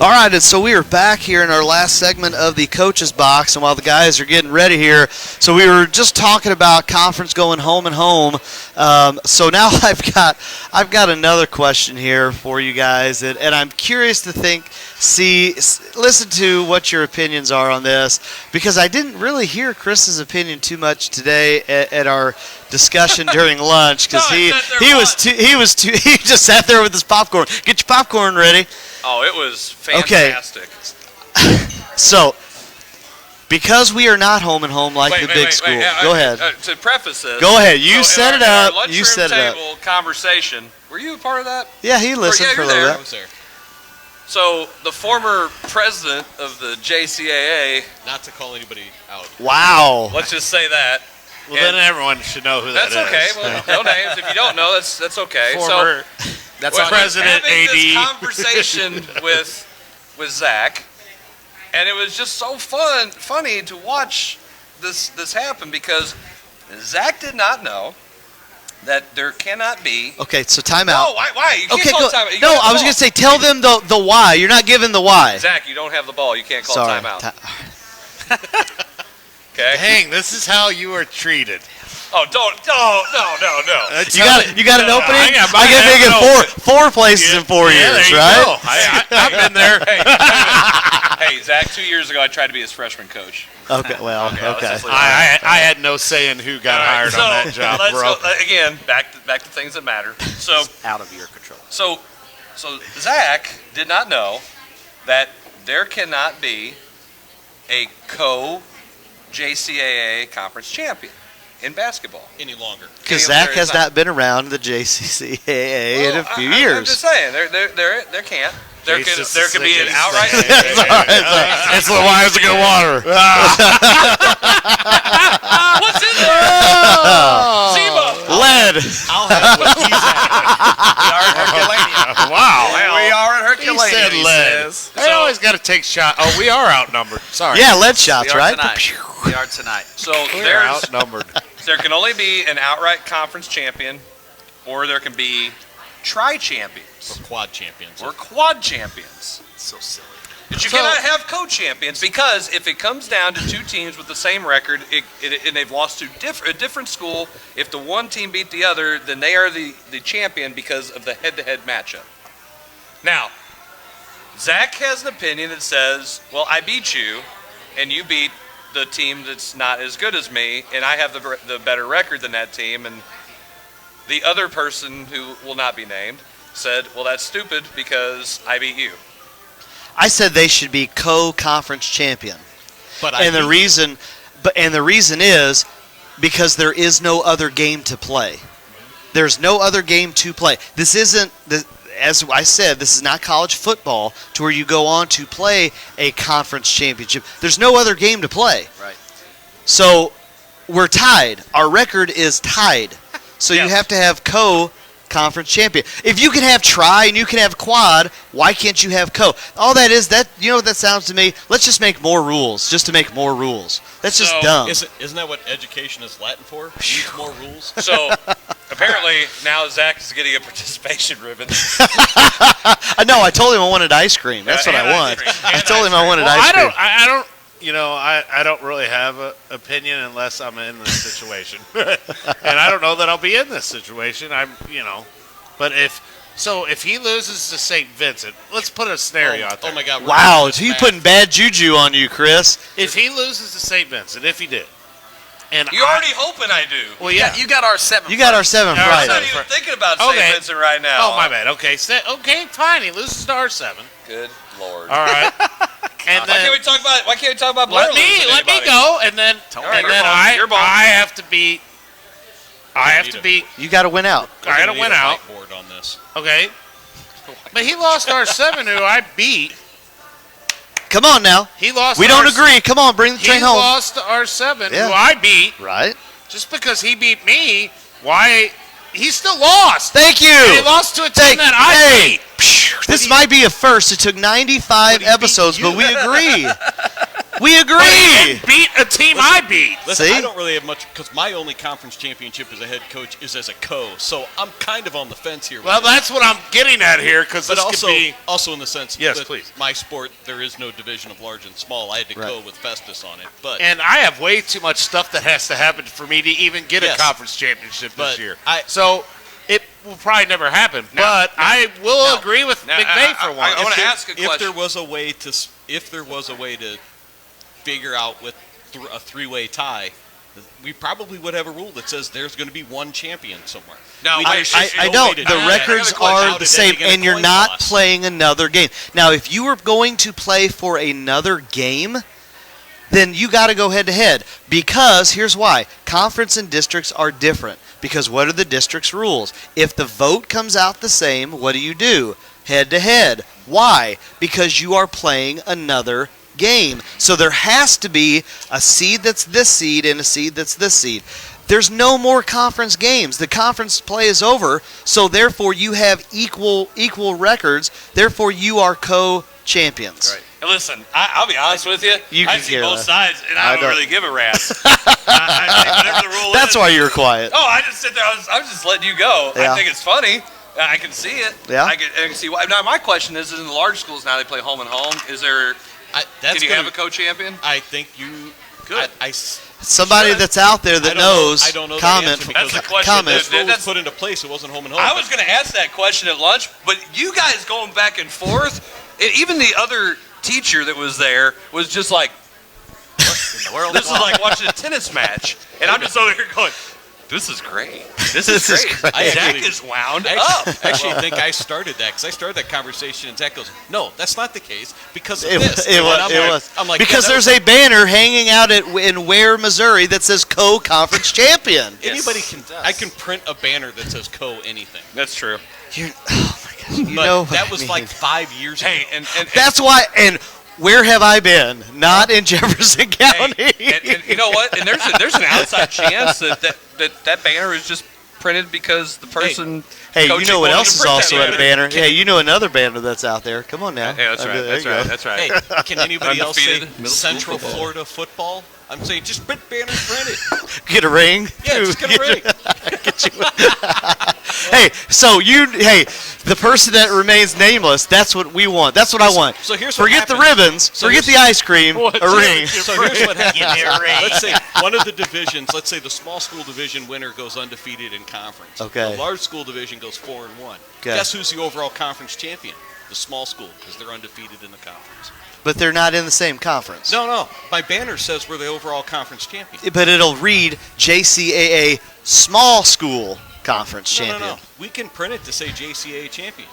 All right, and so we are back here in our last segment of the Coach's Box, and while the guys are getting ready here, so we were just talking about conference going home and home. So now I've got another question here for you guys, and I'm curious to listen to what your opinions are on this, because I didn't really hear Chris's opinion too much today at our discussion during lunch, because he just sat there with his popcorn. Get your popcorn ready. Oh, it was fantastic. Okay. So, because we are not home and home like the big school. Go ahead. To preface this. Go ahead. You set it up. You set it up. Table conversation. Were you a part of that? Yeah, he listened for a little bit. I was there. So, the former president of the JCAA. Not to call anybody out. Wow. Let's just say that. Well, then everyone should know who that is. That's okay. Well, no names. If you don't know, that's okay. Former President having this AD. conversation with Zac, and it was just so funny to watch this happen, because Zac did not know that there cannot be. Okay, so time out. No, why? You can't call time out. No, I was going to say, tell them the why. You're not giving the why. Zac, you don't have the ball. You can't call Sorry. timeout. Okay. Dang, this is how you are treated. Oh, no. You got an opening? I can make it four places in 4 years, there you right? go. I've been there. Hey, Zac, 2 years ago, I tried to be his freshman coach. Okay, well, let's okay. just leave it I had no say in who got hired on that job, let's bro. go, again, back to things that matter. So, Out of your control. So Zac did not know that there cannot be a co-JCAA conference champion in basketball Any longer. Because Zac has not been around the JCCAA in a few years. I'm just saying, there can't. There could be an outright. It's the wires that go water. What's in there? Zima. Lead. I'll have what he's at. Wow. We are at He Herculaneum. said lead. They always got to take shots. Oh, we are outnumbered. Sorry. Yeah, lead shots, right? We are tonight. So We're outnumbered. there can only be an outright conference champion, or there can be tri-champions. Or quad champions. Or quad champions. So silly. But you cannot have co-champions, because if it comes down to two teams with the same record and they've lost to a different school, if the one team beat the other, then they are the champion because of the head-to-head matchup. Now, Zac has an opinion that says, well, I beat you, and you beat the team that's not as good as me, and I have the better record than that team, and the other person who will not be named said, well, that's stupid because I beat you. I said they should be co-conference champion. But the reason is because there is no other game to play. There's no other game to play. This isn't, as I said, this is not college football to where you go on to play a conference championship. There's no other game to play. Right. So we're tied. Our record is tied. So you have to have co-conference champion. If you can have tri and you can have quad, why can't you have co? All that is, that, you know what that sounds to me? Let's just make more rules, just to make more rules. That's just dumb. Isn't that what education is Latin for? Use more rules? So apparently now Zac is getting a participation ribbon. No, I told him I wanted ice cream. That's what I want. I told him I wanted ice cream. I don't. I don't really have an opinion unless I'm in this situation, and I don't know that I'll be in this situation. But if he loses to St. Vincent, let's put a scenario out there. Oh my God! Wow, he's putting bad juju on you, Chris. If he loses to St. Vincent, if he did, and You're already hoping I do. well, yeah, You got our 7. You got our 7 All right. right, I'm not even thinking about St. Okay. Vincent right now. Oh my bad. Okay, fine. He loses to R7. Good Lord. All right. And Why then can't we talk about Blair? let me anybody? go, and then right, your ball. I have to beat. You got to win out. I got to win out. Whiteboard on this. Okay. But he lost R7, who I beat. Come on now. He lost. We don't agree. Come on, bring the train He home. lost to R7, Yeah. who I beat. Right. Just because he beat me, why? He still lost. Thank you. And he lost to a team that I beat. This might be a first. It took 95 episodes, but we agree. We agree. But he didn't beat a team I beat. Listen, See? I don't really have much because my only conference championship as a head coach is as a co. So I'm kind of on the fence here. Well, that's what I'm getting at here because but this also, could be. also in the sense Yes, that please. my sport, there is no division of large and small. I had to go with Festus on it. But And I have way too much stuff that has to happen for me to even get Yes. a conference championship this But year. I- So it will probably never happen. but I will agree with McVay for one. I want to there- ask a question. If there was a way to figure out with a three-way tie, we probably would have a rule that says there's going to be one champion somewhere. No, We- I- there's just I no don't. way to The do that. records I got a question. are How the did same, they get a and you're coin not toss? playing another game. Now, if you were going to play for another game, then you got to go head to head. Because here's why: conference and districts are different. Because what are the district's rules? If the vote comes out the same, what do? Head to head. Why? Because you are playing another game. So there has to be a seed that's this seed and a seed that's this seed. There's no more conference games. The conference play is over, so therefore you have equal records. Therefore you are co-champions. Right. And listen, I'll be honest with you. You I can see care both less. sides, and I I don't don't. really give a rat's. Whatever the rule That's is. why you're quiet. Oh, I just sit there. I was just letting you go. Yeah. I think it's funny. I can see it. Yeah. I can see why. Now, my question is in the large schools now they play home and home. Is there? That's Can you gonna- have a co-champion? I think you Good. Somebody Sure. that's out there that I don't know- knows, I don't know the comment. answer because That's the question. comment. This rule was That's- put into place. It wasn't home and home. I but- was going to ask that question at lunch, but you guys going back and forth, and even the other teacher that was there was just like, what in the world? This is like watching a tennis match, and I'm just over here going, this is great. This is great. I Zach actually- is wound I up. actually think I started that because I started that conversation and Zach goes, "No, that's not the case because of It, this." it And was. I'm It like- was. I'm like, because yeah, there's a banner hanging out in Ware, Missouri that says co-conference champion. anybody can. I can print a banner that says "co" anything. That's true. Oh my gosh! You But know what that I was mean. like 5 years ago. Hey, and That's why. And where have I been? Not in Jefferson County. and you know what? And there's an outside chance that banner is just printed because the person. Hey, you coaching know what wanted else to is print also that at a banner? Hey, you know another banner that's out there. Come on now. Yeah, that's There right. That's you go. right. That's right. Hey, can anybody else say Undefeated middle school Central football. Florida football? I'm saying just print banners, print it. Get a ring. Yeah, just get a ring. Hey, the person that remains nameless, that's what we want. That's what I want. So here's what Forget the happens. ribbons. So forget here's- the ice cream. A ring. So here's what happens. Give me a ring. Let's say one of the divisions, let's say the small school division winner goes undefeated in conference. Okay. The large school division goes 4-1. Okay. Guess who's the overall conference champion? The small school, because they're undefeated in the conference. But they're not in the same conference. No. My banner says we're the overall conference champion. But it'll read JCAA Small School Conference Champion. No. We can print it to say JCA champion.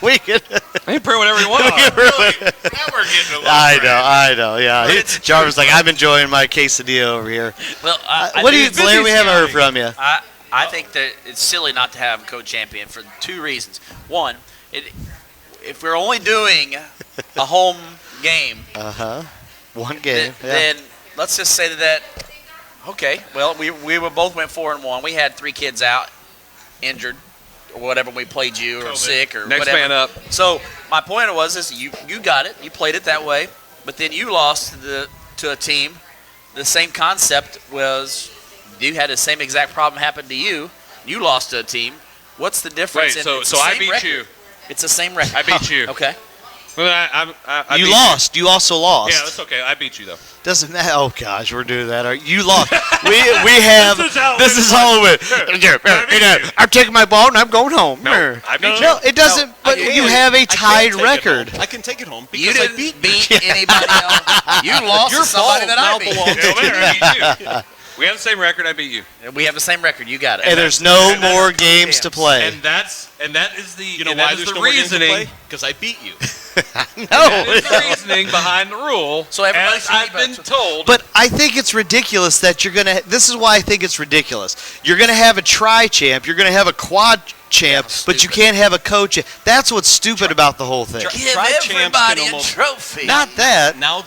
We could. You can print whatever you want. Now we're getting a little I know. Yeah. But it's- Jarvis like, I'm enjoying my quesadilla over here. Well, I What do you, think- Blair? We haven't heard from you. I think that it's silly not to have a co-champion for two reasons. One, if we're only doing a home game, One game. then let's just say that. Okay, well, we were both went 4-1. We had 3 kids out, injured, or whatever. We played you or COVID. sick or Next whatever. man up. So my point is you got it. You played it that way, but then you lost to a team. The same concept was you had the same exact problem happen to you. You lost to a team. What's the difference? Wait, in so the I same beat record. you. It's the same record. I beat you. Okay. Well, I You beat lost. You also lost. Yeah, that's okay. I beat you though. Doesn't matter. Oh gosh, we're doing that. You lost. we have. This is how This is how it went. I'm taking my ball and I'm going home. No, I beat you. No, it doesn't. No, but I you can't. have a I can't tied take it record. home. I can take it home You because I didn't beat beat anybody else. You lost Your to somebody ball that I now beat. belongs No matter, I beat you. We have the same record. I beat you. We have the same record. You got it. And there's no and that's more two games to play. And that is the You know and why that is there's the no more games to reasoning. play? Because I beat you. That is the reasoning behind the rule. So everybody as should be I've been better. told. But I think it's ridiculous that you're going to. This is why I think it's ridiculous. You're going to have a tri-champ. You're going to have a quad champ, but you can't have a co-champ. That's what's stupid about the whole thing. Give Tri-champs can everybody a almost- trophy. Not that. Now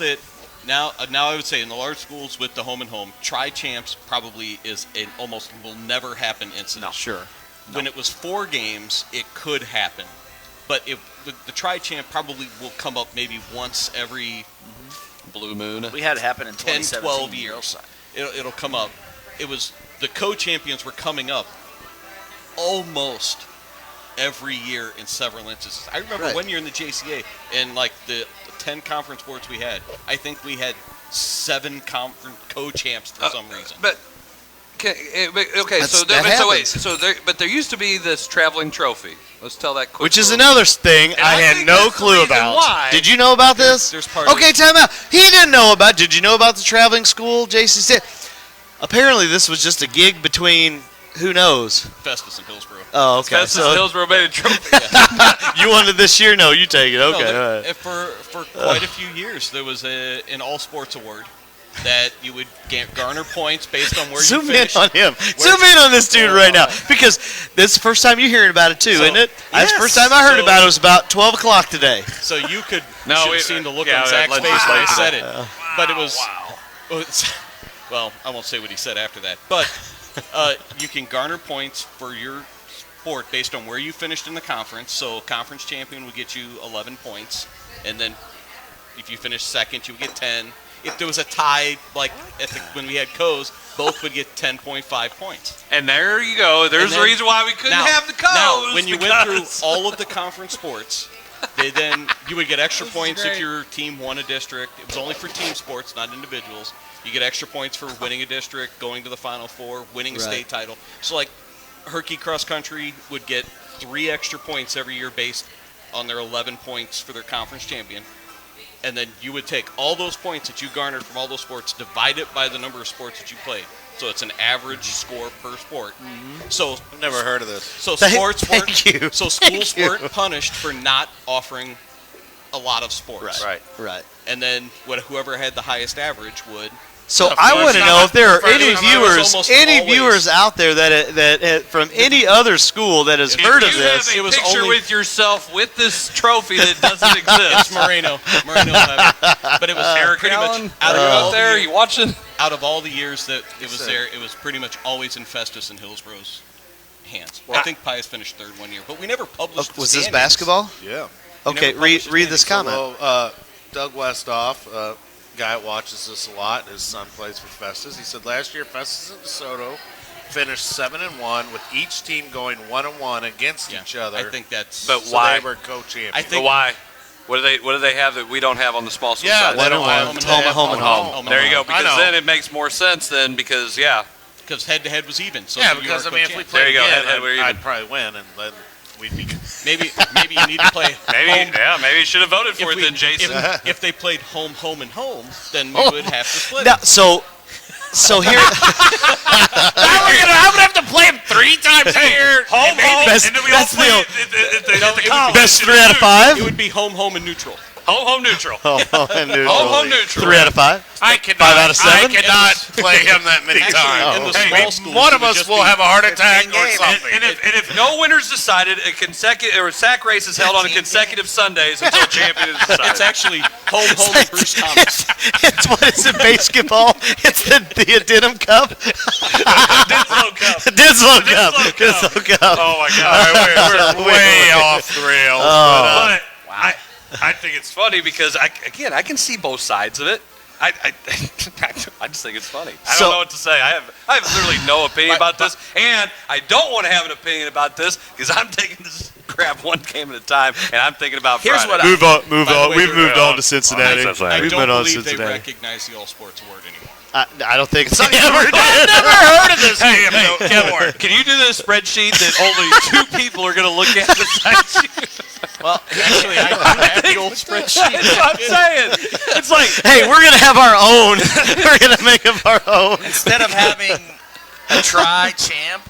I would say in the large schools with the home and home, tri-champs probably is an almost will never happen incident. Sure. When it was 4 games, it could happen. But if the tri-champ probably will come up maybe once every Blue Moon. We had it happen in 10, 2017. 12 years. It'll come up. It was the co-champions were coming up almost every year in several instances. I remember one year in the JCA, and like the 10 conference boards we had, I think we had 7 conference co-champs for some reason. But okay, but there used to be this traveling trophy. Let's tell that quick. Which is another thing I had no clue about. Why. Did you know about this? There's part okay, time out. He didn't know about. Did you know about the traveling school? JC said. Apparently, this was just a gig between who knows. Festus and Hillsborough. Oh, okay. Festus and Hillsborough made a trophy. You wanted this year? No, you take it. Okay. No, all right. For quite a few years, there was an all sports award that you would garner points based on where you finished. Zoom in on him. Zoom in on this dude right now, because this is the first time you're hearing about it too, isn't it? That's the first time I heard about it. It was about 12 o'clock today. So you should we have seen the look on Zach's face when I said it. But it was. Well, I won't say what he said after that. But you can garner points for your sport based on where you finished in the conference. So conference champion would get you 11 points, and then if you finish second, you would get 10. If there was a tie, like when we had Coes, both would get 10.5 points. And there you go. There's the reason why we couldn't have the Coes. Now, when you went through all of the conference sports, you would get extra points if your team won a district. It was only for team sports, not individuals. You get extra points for winning a district, going to the Final Four, winning a state title. So, like, Herky Cross Country would get 3 extra points every year based on their 11 points for their conference champion. And then you would take all those points that you garnered from all those sports, divide it by the number of sports that you played. So it's an average score per sport. Mm-hmm. So I've never heard of this. So sports weren't. you. So schools weren't punished for not offering a lot of sports. Right. And then whoever had the highest average would. So I want to know if there are any almost viewers out there that from any other school that has heard of this. It was picture with yourself with this trophy that doesn't exist. It's Moreno. Moreno have it. But it was Eric pretty Allen, much out there. You watching? Out of all the years that it was there, it was pretty much always in Festus and Hillsborough's hands. I think Pius finished third one year, but we never published. Was the this standings. basketball? Yeah. Okay, read this comment. So, Doug Westhoff, guy that watches this a lot, his son plays for Festus. He said last year Festus and DeSoto finished 7-1 with each team going 1-1 against each other. I think that's. But so why? They were co-champions. I think but why? What do they have that we don't have on the small school Yeah, side? they don't have home and home. There you go. Because then it makes more sense then because because head to head was even. So yeah, you because are if we co-champ. played again, head-to-head, we're even. I'd probably win, and then we'd be. Maybe you need to play. Maybe you should have voted for it then, Jason. If they played home, and home, then we would have to split. Now, so here. I'm gonna have to play him 3 times here. Home, Best- and then we all that's play the- at the college. Best 3 out of 5. It would be home, and neutral. Home, neutral. Home neutral. 3 out of 5. I cannot. 5 out of 7? I cannot play him that many times. in the Hey, small schools, one it of would us just will be have a heart attack or something. And if no winner's decided, a sack race is held on a consecutive Sundays until champion is decided. It's actually home, and Bruce Thomas. It's what is it, basketball? It's the Addendum Cup. Dinslow Cup. Dinslow Cup. Oh my God. We're way off the rails. But I think it's funny because I can see both sides of it. I just think it's funny. I don't know what to say. I have literally no opinion about this, and I don't want to have an opinion about this because I'm taking this crap one game at a time, and I'm thinking about Here's Friday. what Move on. We've moved on to Cincinnati. I We've don't moved on to believe they Cincinnati. recognize the All Sports Award anymore. I don't think it's I've never heard of this game before. Can you do this spreadsheet that only 2 people are going to look at besides you? Well, actually, I have the old spreadsheet. That's what I'm saying. It's like, hey, we're gonna have our own. We're gonna make up our own. Instead of having a tri-champ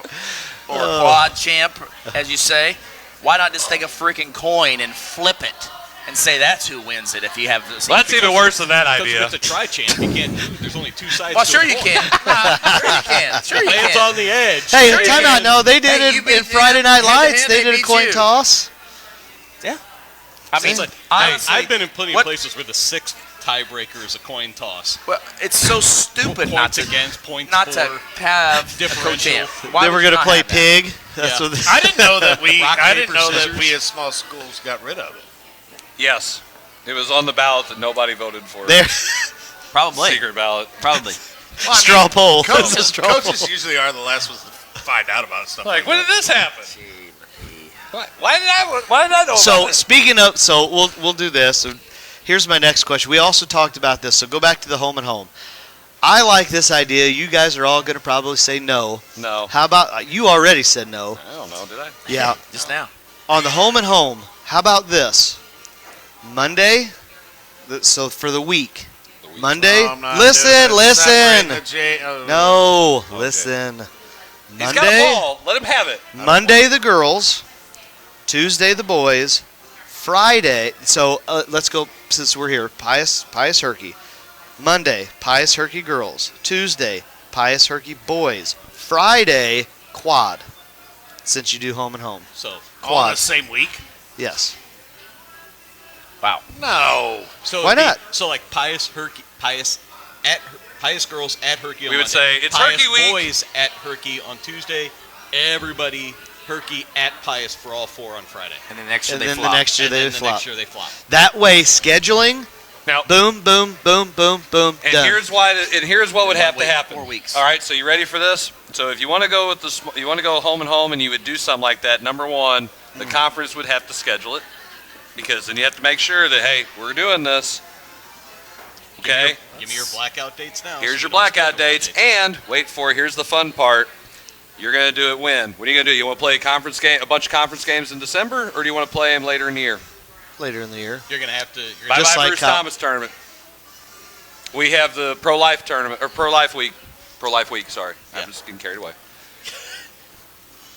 or quad champ, as you say, why not just take a freaking coin and flip it and say that's who wins it if you have this? that's even worse than that Because idea. if it's a tri-champ, you can't do. There's only 2 sides. Well, to sure a you coin. can. Sure you can. Sure you Hands can. on the edge. Hey, Sure you time can. out. No, they did Hey, you it beat in Friday Night Lights. hand-to-hand, They did they a coin beat you. toss. I mean, It's like, honestly, I've been in plenty of what- places where the 6th tiebreaker is a coin toss. Well, it's so stupid not Points to against, points not for. to have a differential. co-champ. Why They would were you gonna not play have that? pig. That's Yeah. what. I didn't know that we. Rock, I didn't paper, know that scissors. we as small schools got rid of it. Yes. It was on the ballot that nobody voted for. There, Probably. Secret ballot. Probably. Well, I Straw poll. Coaches, It's a straw poll. coaches usually are the last ones to find out about stuff. Like, when that. did this happen? Why did I know So about this? speaking of, we'll do this. So here's my next question. We also talked about this. So go back to the home and home. I like this idea. You guys are all going to probably say no. No. How about you already said no? I don't know, did I? Yeah. Just now. On the home and home, how about this? Monday, so for the week. Monday, No, I'm not listen. doing it. It's not right. The J- oh, No, Okay. listen. He's got a Monday, ball. Let him have it. Monday the girls, Tuesday the boys, Friday. So let's go since we're here. Pius Herky. Monday, Pius Herky girls. Tuesday, Pius Herky boys. Friday, quad. Since you do home and home. So All in Quad. the same week? Yes. Wow. No. so Why it'd be- not? So like Pius girls at Herky on We would Monday. say, it's Pius Herky week. boys at Herky on Tuesday. Everybody Herky at Pius for all 4 on Friday. And then next year And they then flop. the next year And they then the flop. next year they flop. That way, scheduling. Now, Boom, boom, boom, boom, boom. and done. here's what would have to happen. 4 weeks. All right, so you ready for this? So if you want to go with you want to go home and home, and you would do something like that. Number one, the conference would have to schedule it, because then you have to make sure that, hey, we're doing this. Okay. Give me your blackout dates now. Here's so your you don't blackout schedule dates, my and wait for it. Here's the fun part. You're gonna do it when? What are you gonna do? You want to play a bunch of conference games in December, or do you want to play them later in the year? Later in the year. You're gonna have to. Bye Just bye like Bruce how- Thomas tournament. We have the pro life tournament or pro life week. Sorry, Yeah. I'm just getting carried away.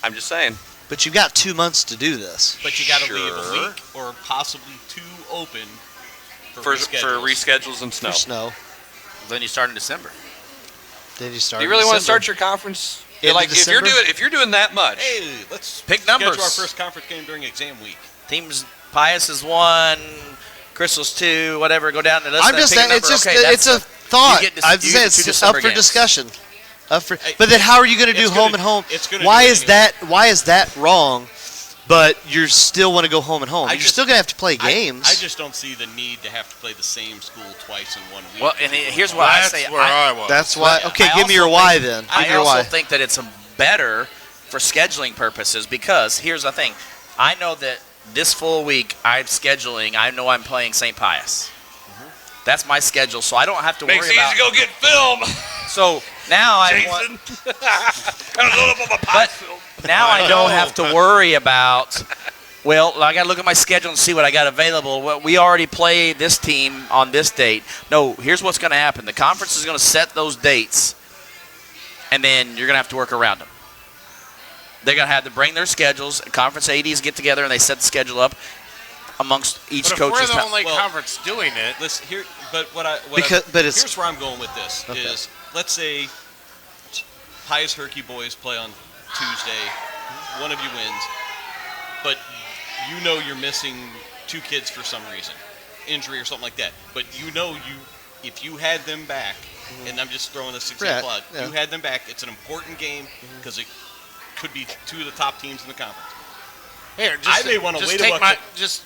I'm just saying. But you got 2 months to do this. But you got to leave Sure. a week or possibly 2 open for For reschedules. reschedules and snow. For snow. Then you start in December. Then you start. Do you really in want to December. start your conference? Into Like if you're December? doing that much. Hey, let's Pick schedule numbers. our first conference game during exam week. Teams, Pius is 1, Crystal's 2, whatever. Go down to this. I'm just saying, it's just it's a thought. You get I'd you say get it's 2 up December for games. discussion. Hey, But then how are you going to do it's home gonna- and home? it's gonna Why do it is anyway. that? Why is that wrong? But you still want to go home and home. I You're just- still going to have to play games. I just don't see the need to have to play the same school twice in 1 week. Well, and here's what I That's say. where I was. That's why. Yeah. Okay, I give me your also why think- then. Give I me your also why. think that it's better for scheduling purposes, because here's the thing. I know that this full week I'm scheduling. I know I'm playing St. Pius. That's my schedule, so I don't have to Makes worry it easy about. to go get film. So now I want. Jason. Gotta load up on my pie film. Now I don't have to worry about. Well, I got to look at my schedule and see what I got available. Well, we already play this team on this date. No, here's what's going to happen. The conference is going to set those dates, and then you're going to have to work around them. They're going to have to bring their schedules. Conference ADs get together and they set the schedule up amongst each But if coach's. we're the only Well- conference doing it, Listen here, but It's here's where I'm going with this Okay. is let's say Pius Herky boys play on Tuesday, one of you wins, but you know you're missing 2 kids for some reason, injury or something like that. But if you had them back, and I'm just throwing this example out, yeah. you had them back. It's an important game because it could be 2 of the top teams in the conference. here, I may wanna just wait a take buck- my.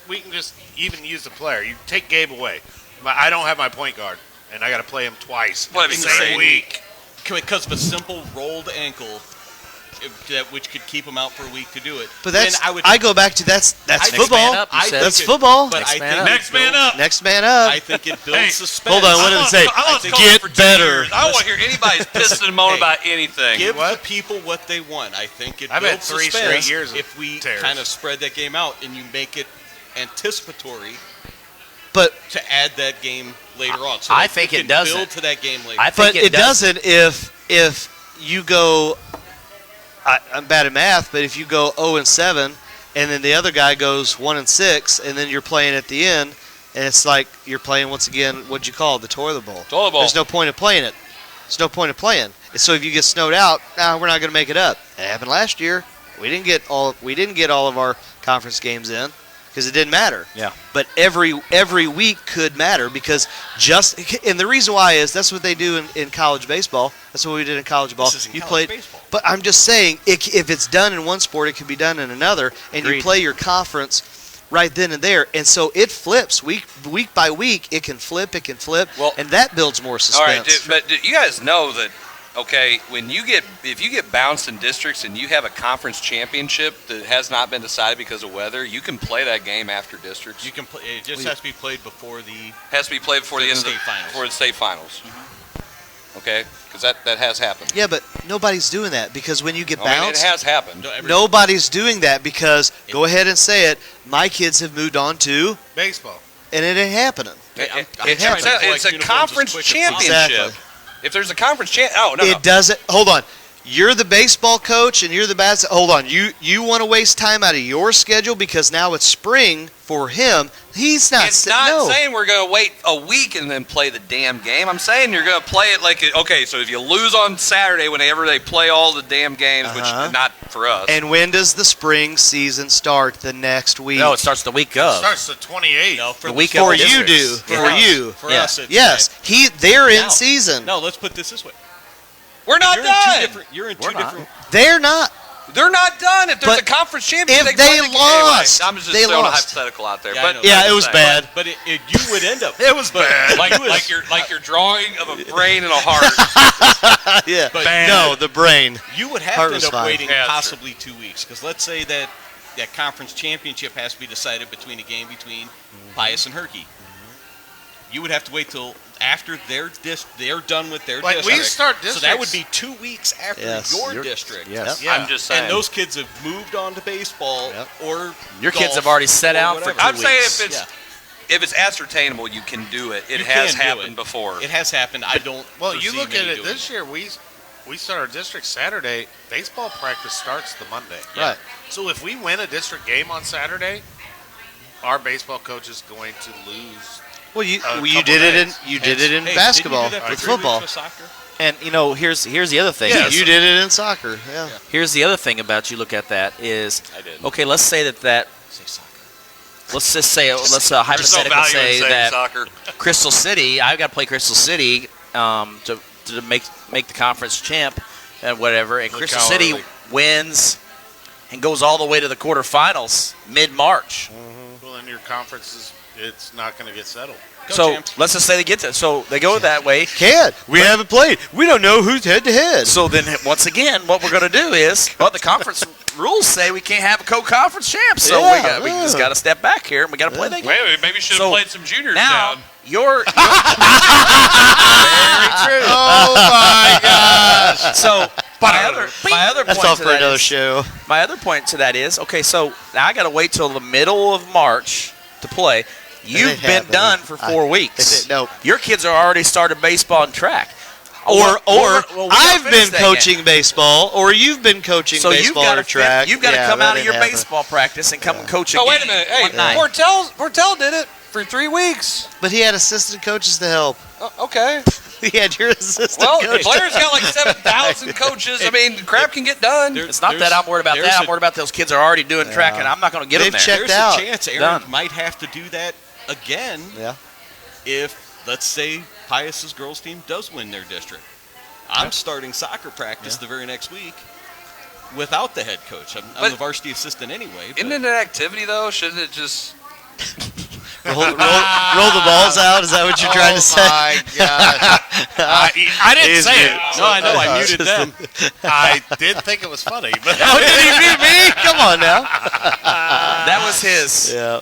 We can just even use the player. You take Gabe away. I don't have my point guard, and I got to play him twice Well, in the it's same insane. week. Because of a simple rolled ankle, which could keep him out for a week to do it. But then that's. I would. I go back to that's Next football. man up, you said. That's think it- football. But Next I man think up. it Next man builds- up. Next man up. I think it builds Hey, suspense. hold on, what did it say? I I think Get for 2 better. years. I don't want to hear anybody's pissing and moaning Hey, about anything. Give the What? people what they want. I think it I've had builds 3 suspense straight years of if we tears. kind of spread that game out and you make it anticipatory But to add that game later on. So I that think you it can doesn't. build to that game later. I think But it doesn't if you go. I'm bad at math, but if you go 0-7, and then the other guy goes 1-6, and then you're playing at the end, and it's like you're playing once again. What'd you call it? The toilet bowl. Toilet bowl. There's no point of playing it. There's no point of playing. And so if you get snowed out, we're not going to make it up. It happened last year. We didn't get all of our conference games in because it didn't matter. Yeah. But every week could matter because and the reason why is that's what they do in college baseball. That's what we did in college ball. This isn't You college played, baseball. but I'm just saying if it's done in one sport, it can be done in another, and you Agreed. play your conference right then and there. And so it flips week by week. It can flip, Well, and that builds more suspense. All right, but you guys know that, okay, if you get bounced in districts and you have a conference championship that has not been decided because of weather, you can play that game after districts. You can play. It just has to be played before the. Has to be played before the end of state finals. before the state finals. Okay, because that has happened. Yeah, but nobody's doing that because when you get I mean, bounced, it has happened. nobody's doing that because go ahead and say it. My kids have moved on to Baseball. and it ain't happening. It's a conference championship. Exactly. If there's a conference no. It doesn't. Hold on. You're the baseball coach and you're the hold on. You want to waste time out of your schedule because now it's spring for him. He's not. It's not saying we're going to wait a week and then play the damn game. I'm saying you're going to play it like okay. So if you lose on Saturday, whenever they play all the damn games, which is not for us. And when does the spring season start? The next week. No, it starts the week It of. starts the 28th. No, for The week for of you do. districts. For you. For Yeah. us, it's Yes. They're in Now. season. No, let's put this way. We're not You're done. in two different. You're in We're two not. different. They're not. They're not done. If there's But a conference championship, if they they play the game. lost, I'm just they throwing a lost. hypothetical out there. Yeah, I but know. Yeah, it was saying. bad. But you would end up. It was bad. Like you're drawing of a brain and a heart. Yeah. But No, the brain. you would have Heart to was end up fine. waiting Yeah, that's possibly 2 weeks because let's say that conference championship has to be decided between a game between Pius and Herky. You would have to wait till after they're done with their Like, district. we start So that would districts- be 2 weeks after Yes. your district. Yes. Yeah. I'm just saying. And those kids have moved on to baseball or Your kids golf have already set or out for whatever. 2 I'm saying weeks. if it's ascertainable, you can do it. It You has can do happened it. before. It has happened. I don't. Well, you foresee look at many it doing this year. We start our district Saturday. Baseball practice starts the Monday. Right. So if we win a district game on Saturday, our baseball coach is going to lose. Well, you couple did it in days. in Hey, basketball didn't you do that for with 3 weeks football. with soccer? And here's the other thing. Yes. You did it in soccer. Yeah. Here's the other thing about you look at that is I did. okay. Let's say that Say soccer. let's just say let's There's no hypothetically value in say saying that soccer. Crystal City. I've got to play Crystal City to make the conference champ and whatever. And Look Crystal how City early. wins and goes all the way to the quarterfinals mid-March. Well, in your conference, it's not going to get settled. Go So Champs. let's just say they get that. So they go that way. Can't. We haven't played. We don't know who's head to head. So then, once again, what we're going to do is, well, the conference rules say we can't have a co-conference champ. So Yeah, we just got to step back here and we got to play that game. Wait, maybe you should have So, played some juniors Now, down. you're very true. Oh my gosh! So my other That's point all to for that another is- show. My other point to that is, okay, so now I got to wait till the middle of March to play. You've ain't been happening. done for 4 weeks. Nope. Your kids are already started baseball and track. Or Well, we gotta I've finish been that coaching baseball, or you've been coaching So baseball you've or got track. You've got to Yeah, come that out of ain't your happening. baseball practice and come and coach a Oh, game wait a minute. Hey, one night. Portell did it for 3 weeks. But he had assistant coaches to help. Okay. He had your assistant Well, coach. Blair's got like 7,000 coaches. I mean, crap can get done. There- It's not that there's- I'm worried about there's that. a- I'm worried about those kids are already doing track, and I'm not going to get them They've there. checked There's out. a chance Aaron Done. might have to do that again Yeah. if, let's say, Pius's girls team does win their district. I'm starting soccer practice the very next week without the head coach. I'm But- the varsity assistant anyway. Isn't it an activity, though? Shouldn't it just... roll the balls out. Is that what you're trying to say? Oh my gosh! I didn't He's say good. it. No, I know. I muted them. I did think it was funny, but Oh, did he mute me? Come on now. That was his Yeah.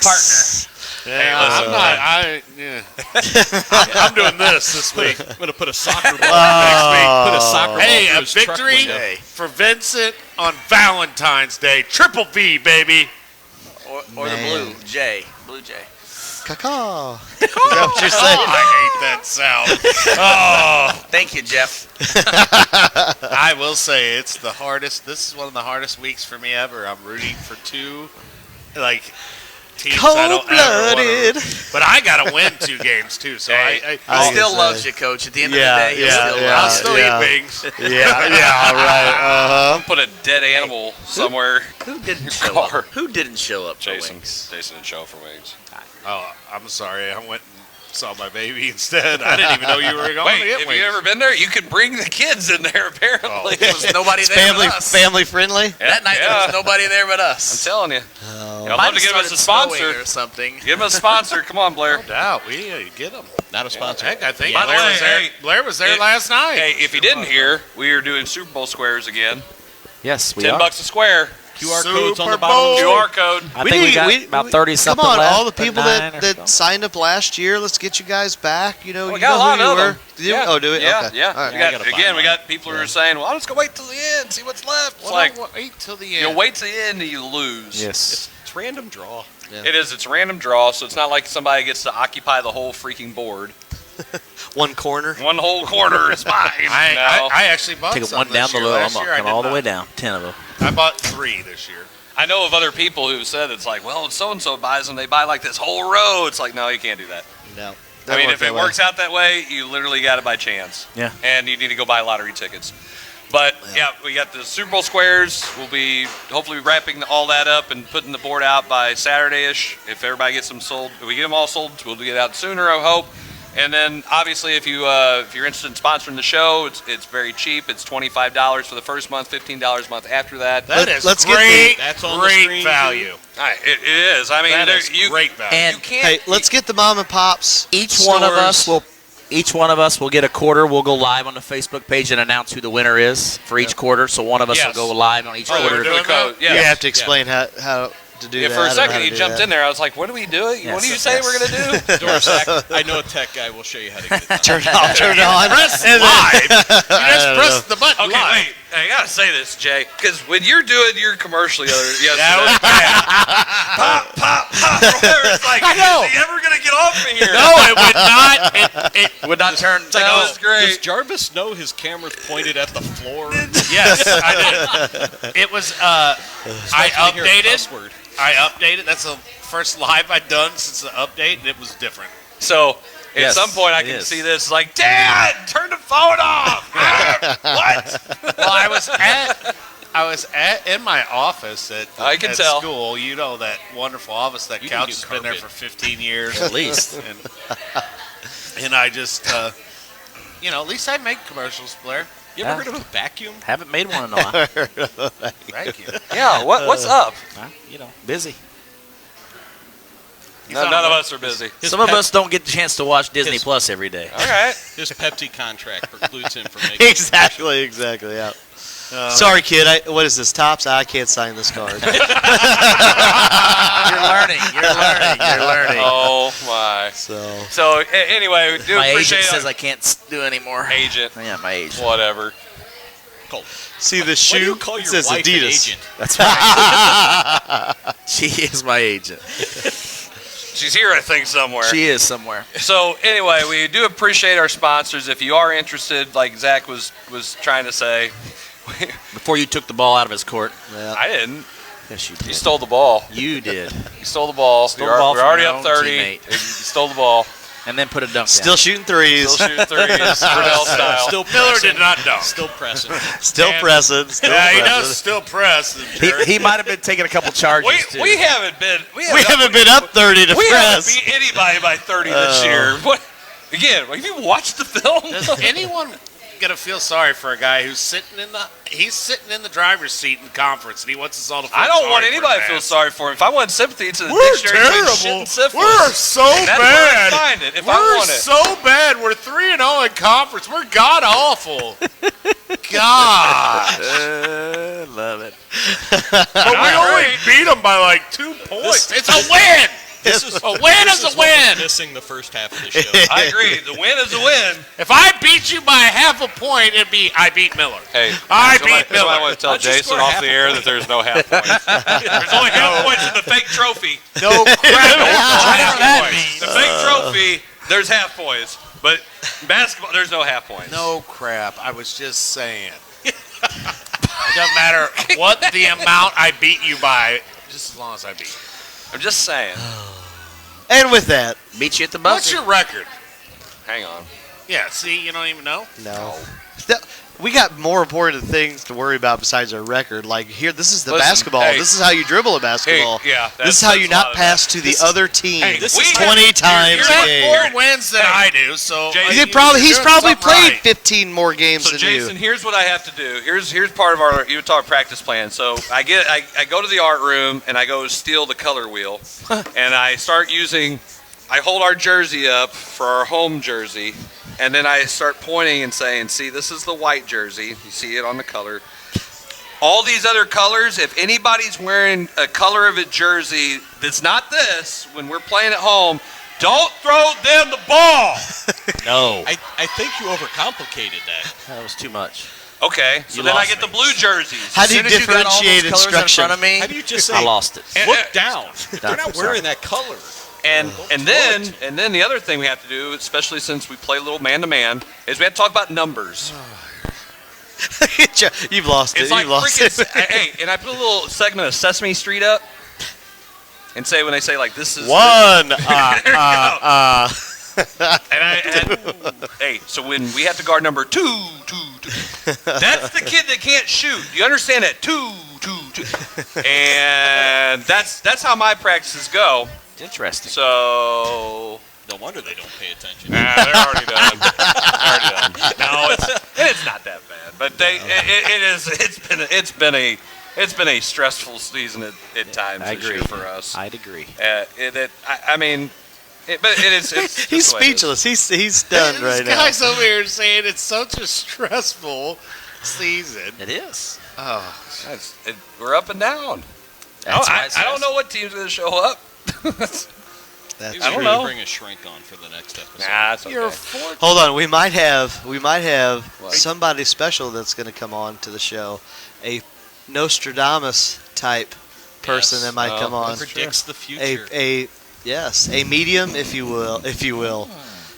partner. I'm not. I'm doing this week. I'm going to put a soccer ball put a soccer ball Hey, through a his truck victory window. for Vincent on Valentine's Day. Triple V, baby. Or the Man. Blue Jay. Caw. Is that what you're saying? Oh, I hate that sound. Oh, Thank you, Jeff. I will say it's the hardest. This is one of the hardest weeks for me ever. I'm rooting for two, teams I don't ever Cold-blooded. want to. But I got to win 2 games too. So Hey, I he I still say- loves you, Coach. At the end Yeah, of the day, he yeah, still yeah. I'll loves still yeah. eat wings. Yeah, right. Put a dead animal somewhere. you. Who didn't show Car. up? Who didn't show up? for Jason. wings? Jason and show for wings. Oh, I'm sorry. I went and saw my baby instead. I didn't even know you were going Wait, to get have wings. you ever been there? You could bring the kids in there, apparently. Oh. There was nobody It's there family but us. family friendly. That night there was nobody there but I'm us. telling you. Oh I'd love to give us a sponsor or something. Give us a sponsor. Come on, Blair. No doubt. We get them. Not a sponsor. Heck, I think By the Blair way, was there. hey, Blair was there last night. Hey, if you didn't hear, we are doing Super Bowl squares again. Yes, we $10 are. a square. QR codes on the Super bottom. Bowl. QR code. I think we got about 30 something Come on, left. all the people 39 or that so. signed up last year. Let's get you guys back. You know, We you got know a lot who you of were. them. Do you? Yeah. Oh, do it. Yeah, Okay. yeah. All right. We got, gotta find again, we mine. got people who are saying, "Well, let's go wait till the end, see what's left." It's Well, like don't wait till the you end. wait till the end and you lose. Yes. It's random draw. It is. It's a random draw, so it's not like somebody gets to occupy the whole freaking board. One corner. One whole corner is mine. I actually bought Take some one down this year. below. Last I'm year I coming did all the not. way down. 10 of them. I bought 3 this year. I know of other people who said it's like, well, so and so buys them, they buy like this whole row. It's like, no, you can't do that. No. I mean, if it works out that way, you literally got it by chance. Yeah. And you need to go buy lottery tickets. But yeah, we got the Super Bowl squares. We'll be hopefully wrapping all that up and putting the board out by Saturday-ish. If everybody gets them sold, if we get them all sold, we'll get it out sooner, I hope. And then obviously, if you're interested in sponsoring the show, it's very cheap. It's $25 for the first month, $15 a month after that. Let's get great, That's on the great screen, value. It is. I mean, That is you great value. And you can't. Hey, let's get the mom and pops. each one of stores. us will get a quarter. We'll go live on the Facebook page and announce who the winner is for each quarter. So one of us Yes. will go live on each Oh, quarter. we're doing code. You Yeah. have to explain how to do Yeah, that. for a I don't know second, how to you do jumped that. in there. I was like, "What do we do? What Yes, do you say yes. we're gonna do?" Zach, I know a tech guy will show you how to get it done. Turn it on. Turn it on. Press And then- live. You just press the button Okay, live. wait. I gotta say this, Jay, because when you're doing your commercial yesterday, That was bad. pop, pop, pop, whatever, it's like, I know. is he ever gonna get off me here? No, it would not. It Would not turn. That was great. Does Jarvis know his camera's pointed at the floor? yes, I did. It was. I Especially here, updated. cuss word. I updated. That's the first live I've done since the update, and it was different. So at Yes, some point, I it can is. see this. Like, Dad, turn the phone off. What? Well, I was in my office at I can at tell. school. You know that wonderful office. That You couch can do has been there carpet. for 15 years At least. and I just, at least I make commercials, Blair. You ever heard of a vacuum? Haven't made one in a while. Thank you. Yeah. What's up? Busy. None of us are busy. Some of us don't get the chance to watch Disney Plus every day. All right. His Pepsi contract precludes him from making. Exactly. Yeah. Sorry, kid. What is this? Tops? I can't sign this card. You're learning. You're learning. Oh my. So Anyway, we do My appreciate agent says our I can't do anymore. agent. Yeah, my agent. Whatever. Colt. see the Why do shoe? you call It your says wife Adidas. an agent? That's right. She is my agent. She's here, I think, somewhere. She is somewhere. So anyway, we do appreciate our sponsors. If you are interested, like Zach was trying to say, Before you took the ball out of his court. Yeah. I didn't. Yes, you You did. stole the ball. You did. You stole the ball. Stole the ball We're from already your up own 30. teammate. You stole the ball. And then put a dunk Still down. shooting threes. Still shooting threes. Riddell style. Still Miller pressing. did not dunk. Still pressing. Still And- pressing. Still Yeah, he pressing. does still press. Jared. He might have been taking a couple charges, too. We haven't been. We haven't been up 30 to We haven't press. beat anybody by 30 this year. What? Again, have you watched the film? Does anyone gonna feel sorry for a guy who's sitting in the driver's seat in conference and he wants us all to feel I don't sorry want for anybody to him, feel man? sorry for him. If I want sympathy, it's in the We're dictionary between shit terrible. and syphilis. We're so That's where I bad. find it if I We're want it. so bad. We're 3-0 in conference. We're god awful. God. Love it. But we only beat them by like 2 points. It's a win. A win is a win. Missing the first half of the show. I agree. The win is a win. If I beat you by half a point, it'd be I beat Miller. Hey, I beat I Miller. want to tell How'd you Jason score off half the a air point? that there's no half points. There's only half points in the fake trophy. No crap. Whatever that means. The fake trophy, there's half points. But in basketball, there's no half points. No crap. I was just saying. It doesn't matter what the amount I beat you by, just as long as I beat you. I'm just saying. And with that, Beat you at the What's buzzer. your record? Hang on. Yeah, see, you don't even know? no. We got more important things to worry about besides our record. Like here, this is the Listen, basketball. hey. This is how you dribble a basketball. yeah, this is how you that's a lot not of pass to the other team this is 20 times You a have game. more wins than I do, so Jay, He's you're probably something played right. 15 more games So than Jason, you. here's what I have to do. Here's part of our Utah practice plan. So I go to the art room and I go steal the color wheel, and I start using. I hold our jersey up for our home jersey, and then I start pointing and saying, "See, this is the white jersey. You see it on the color. All these other colors. If anybody's wearing a color of a jersey that's not this, when we're playing at home, don't throw them the ball." No, I think you overcomplicated that. that was too much. Okay, so You then I lost get the me. blue jerseys. How do you As soon as you got all those differentiate colors instruction? in front of me? How do you just say, I lost it. look down? They're not Sorry. wearing that color. And then the other thing we have to do, especially since we play a little man-to-man, is we have to talk about numbers. You've lost it. It's like You've lost freaking. it. Hey, and I put a little segment of Sesame Street up, and say when they say like this is One. hey, so when we have to guard number two, that's the kid that can't shoot. You understand that? Two, and that's how my practices go. Interesting. So. No wonder they don't pay attention. Nah, they're already done. No, it's not that bad, but it's been a stressful season at times I this agree. year for us. I'd agree. But it is. It's He's the way it is. speechless. He's stunned This right now. guy's over here saying it's such a stressful season. It is. We're up and down. That's I why it's don't know what team's going to show up. That's Maybe I don't we know. bring a shrink on for the next episode. Nah, it's okay. You're 14. Hold on, we might have What? somebody special that's going to come on to the show, a Nostradamus type person Yes. that might come on. Predicts the future. A medium, if you will.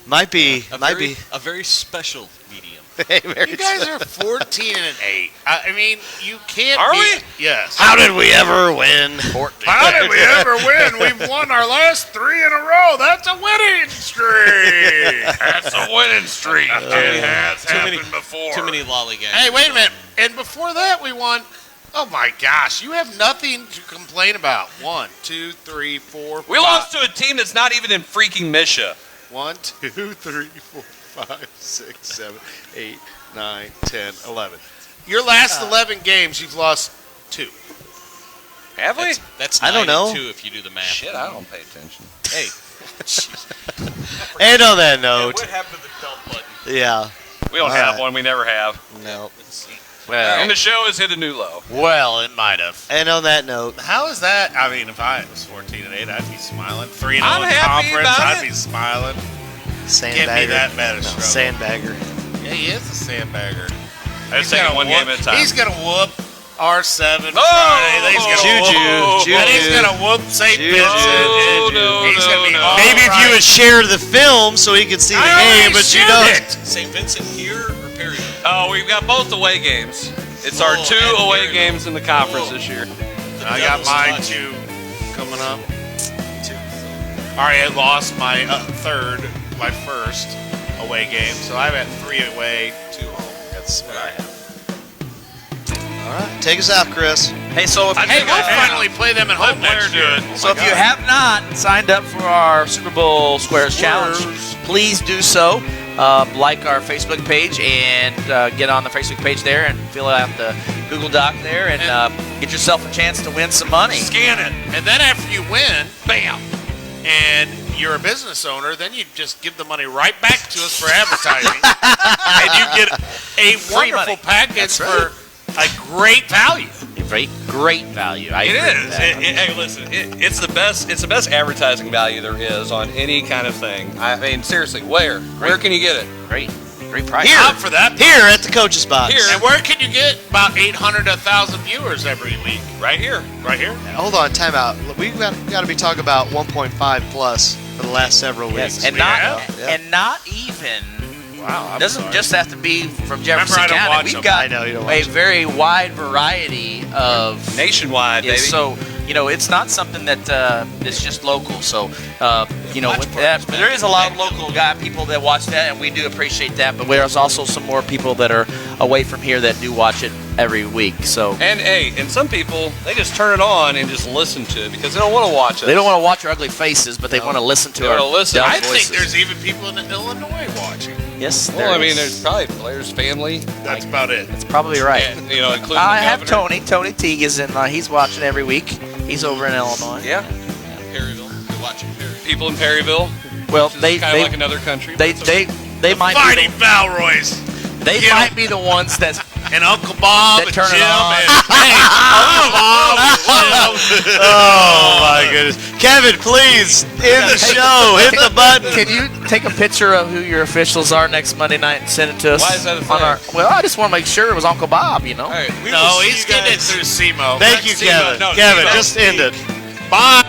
Might be a very special medium. You guys are 14 and 8. I mean, you can't. Are be, we? Yes. How did we ever win? How did we ever win? We've won our last 3 in a row. That's a winning streak. That's a winning streak. It has happened before. Too many lollygags. Hey, wait a minute. And before that, we won. Oh my gosh, you have nothing to complain about. 1, 2, 3, 4. We lost to a team that's not even in freaking Misha. 1, 2, 3, 4, 5, 6, 7, 8, 9, 10, 11. Your last 11 games, you've lost 2. Have we? That's I don't 9 and know. 2 if you do the math. Shit, I don't pay attention. Hey, And on that note, what happened to the dump button? yeah, We don't All have right. one. We never have. no. And the show has hit a new low. Well, it might have. And on that note, How is that? I mean, if I was 14 and 8, I'd be smiling. 3 and 0 I'm in happy conference, about I'd it. be smiling. sandbagger. Give me that meta No, struggle. sandbagger. Yeah, he is a sandbagger. I just take it one game at a time. He's gonna whoop R7 Oh! Friday. Then he's gonna Juju, whoop, then he's Juju. gonna whoop St. Juju. Vincent. No, He's gonna be no. all Maybe if you right. would share the film so he could see the game, but you don't. St. Vincent here or Perry? Oh, we've got both away games. It's our Oh, 2 and away Perry. games in the conference Oh. this year. I got Devil's mine touch. too coming up. All right, I lost my my first away game, so I've had 3 away, 2 home. That's what I have. All right, take us out, Chris. Hey, so if Hey, we'll finally play them at home Blair next do year. it. So if you have not signed up for our Super Bowl Squares Challenge, please do so. Like our Facebook page and get on the Facebook page there and fill out the Google Doc there and get yourself a chance to win some money. Scan it. And then after you win, Bam. and you're a business owner, then you just give the money right back to us for advertising, and you get a wonderful money. package That's right. for a great value. Great value. I It agree with is. that. Hey, listen, it's the best. It's the best advertising value there is on any kind of thing. I mean, seriously, where can you get it? Great price. Here. Out for that. Here at the coach's box. Here. And where can you get about 800 to 1,000 viewers every week? Right here. Right here. Hold on, time out. We've got to be talking about 1.5 plus for the last several weeks. And We not have? Yeah. and not even. Wow. I'm Doesn't sorry. just have to be from Jefferson I don't County. watch We've them. got I know you don't a watch them. very wide variety of Nationwide, Yeah, baby. so it's not something that is just local. So with that, but there is a lot of local people that watch that, and we do appreciate that. But there's also some more people that are away from here that do watch it every week. So And some people, they just turn it on and just listen to it because they don't want to watch it. they don't want to watch our ugly faces, but they want to listen to They our wanna listen. dumb I voices. think there's even people in Illinois watching. Yes, Well, I mean, is. there's probably Blair's family, That's about it. That's probably right. and, including I the have governor. Tony Teague is in. He's watching every week. He's over in Illinois. Yeah, Perryville. You're watching Perryville. people in Perryville. Well, Which is they kind of like another country. they might be Fighting Valroy's they Yeah. might be the ones that and Uncle Bob That and turn it Jim on. and hey, Uncle Bob and Jim. Oh my goodness, Kevin, please end the show. Hit the button. Can you take a picture of who your officials are next Monday night and send it to us? Why is that a on thing? our? Well, I just want to make sure it was Uncle Bob. You know. All right, we will No, see he's you getting it guys. through SEMO. Thank you, Kevin. No, Kevin, no. just end it. Bye.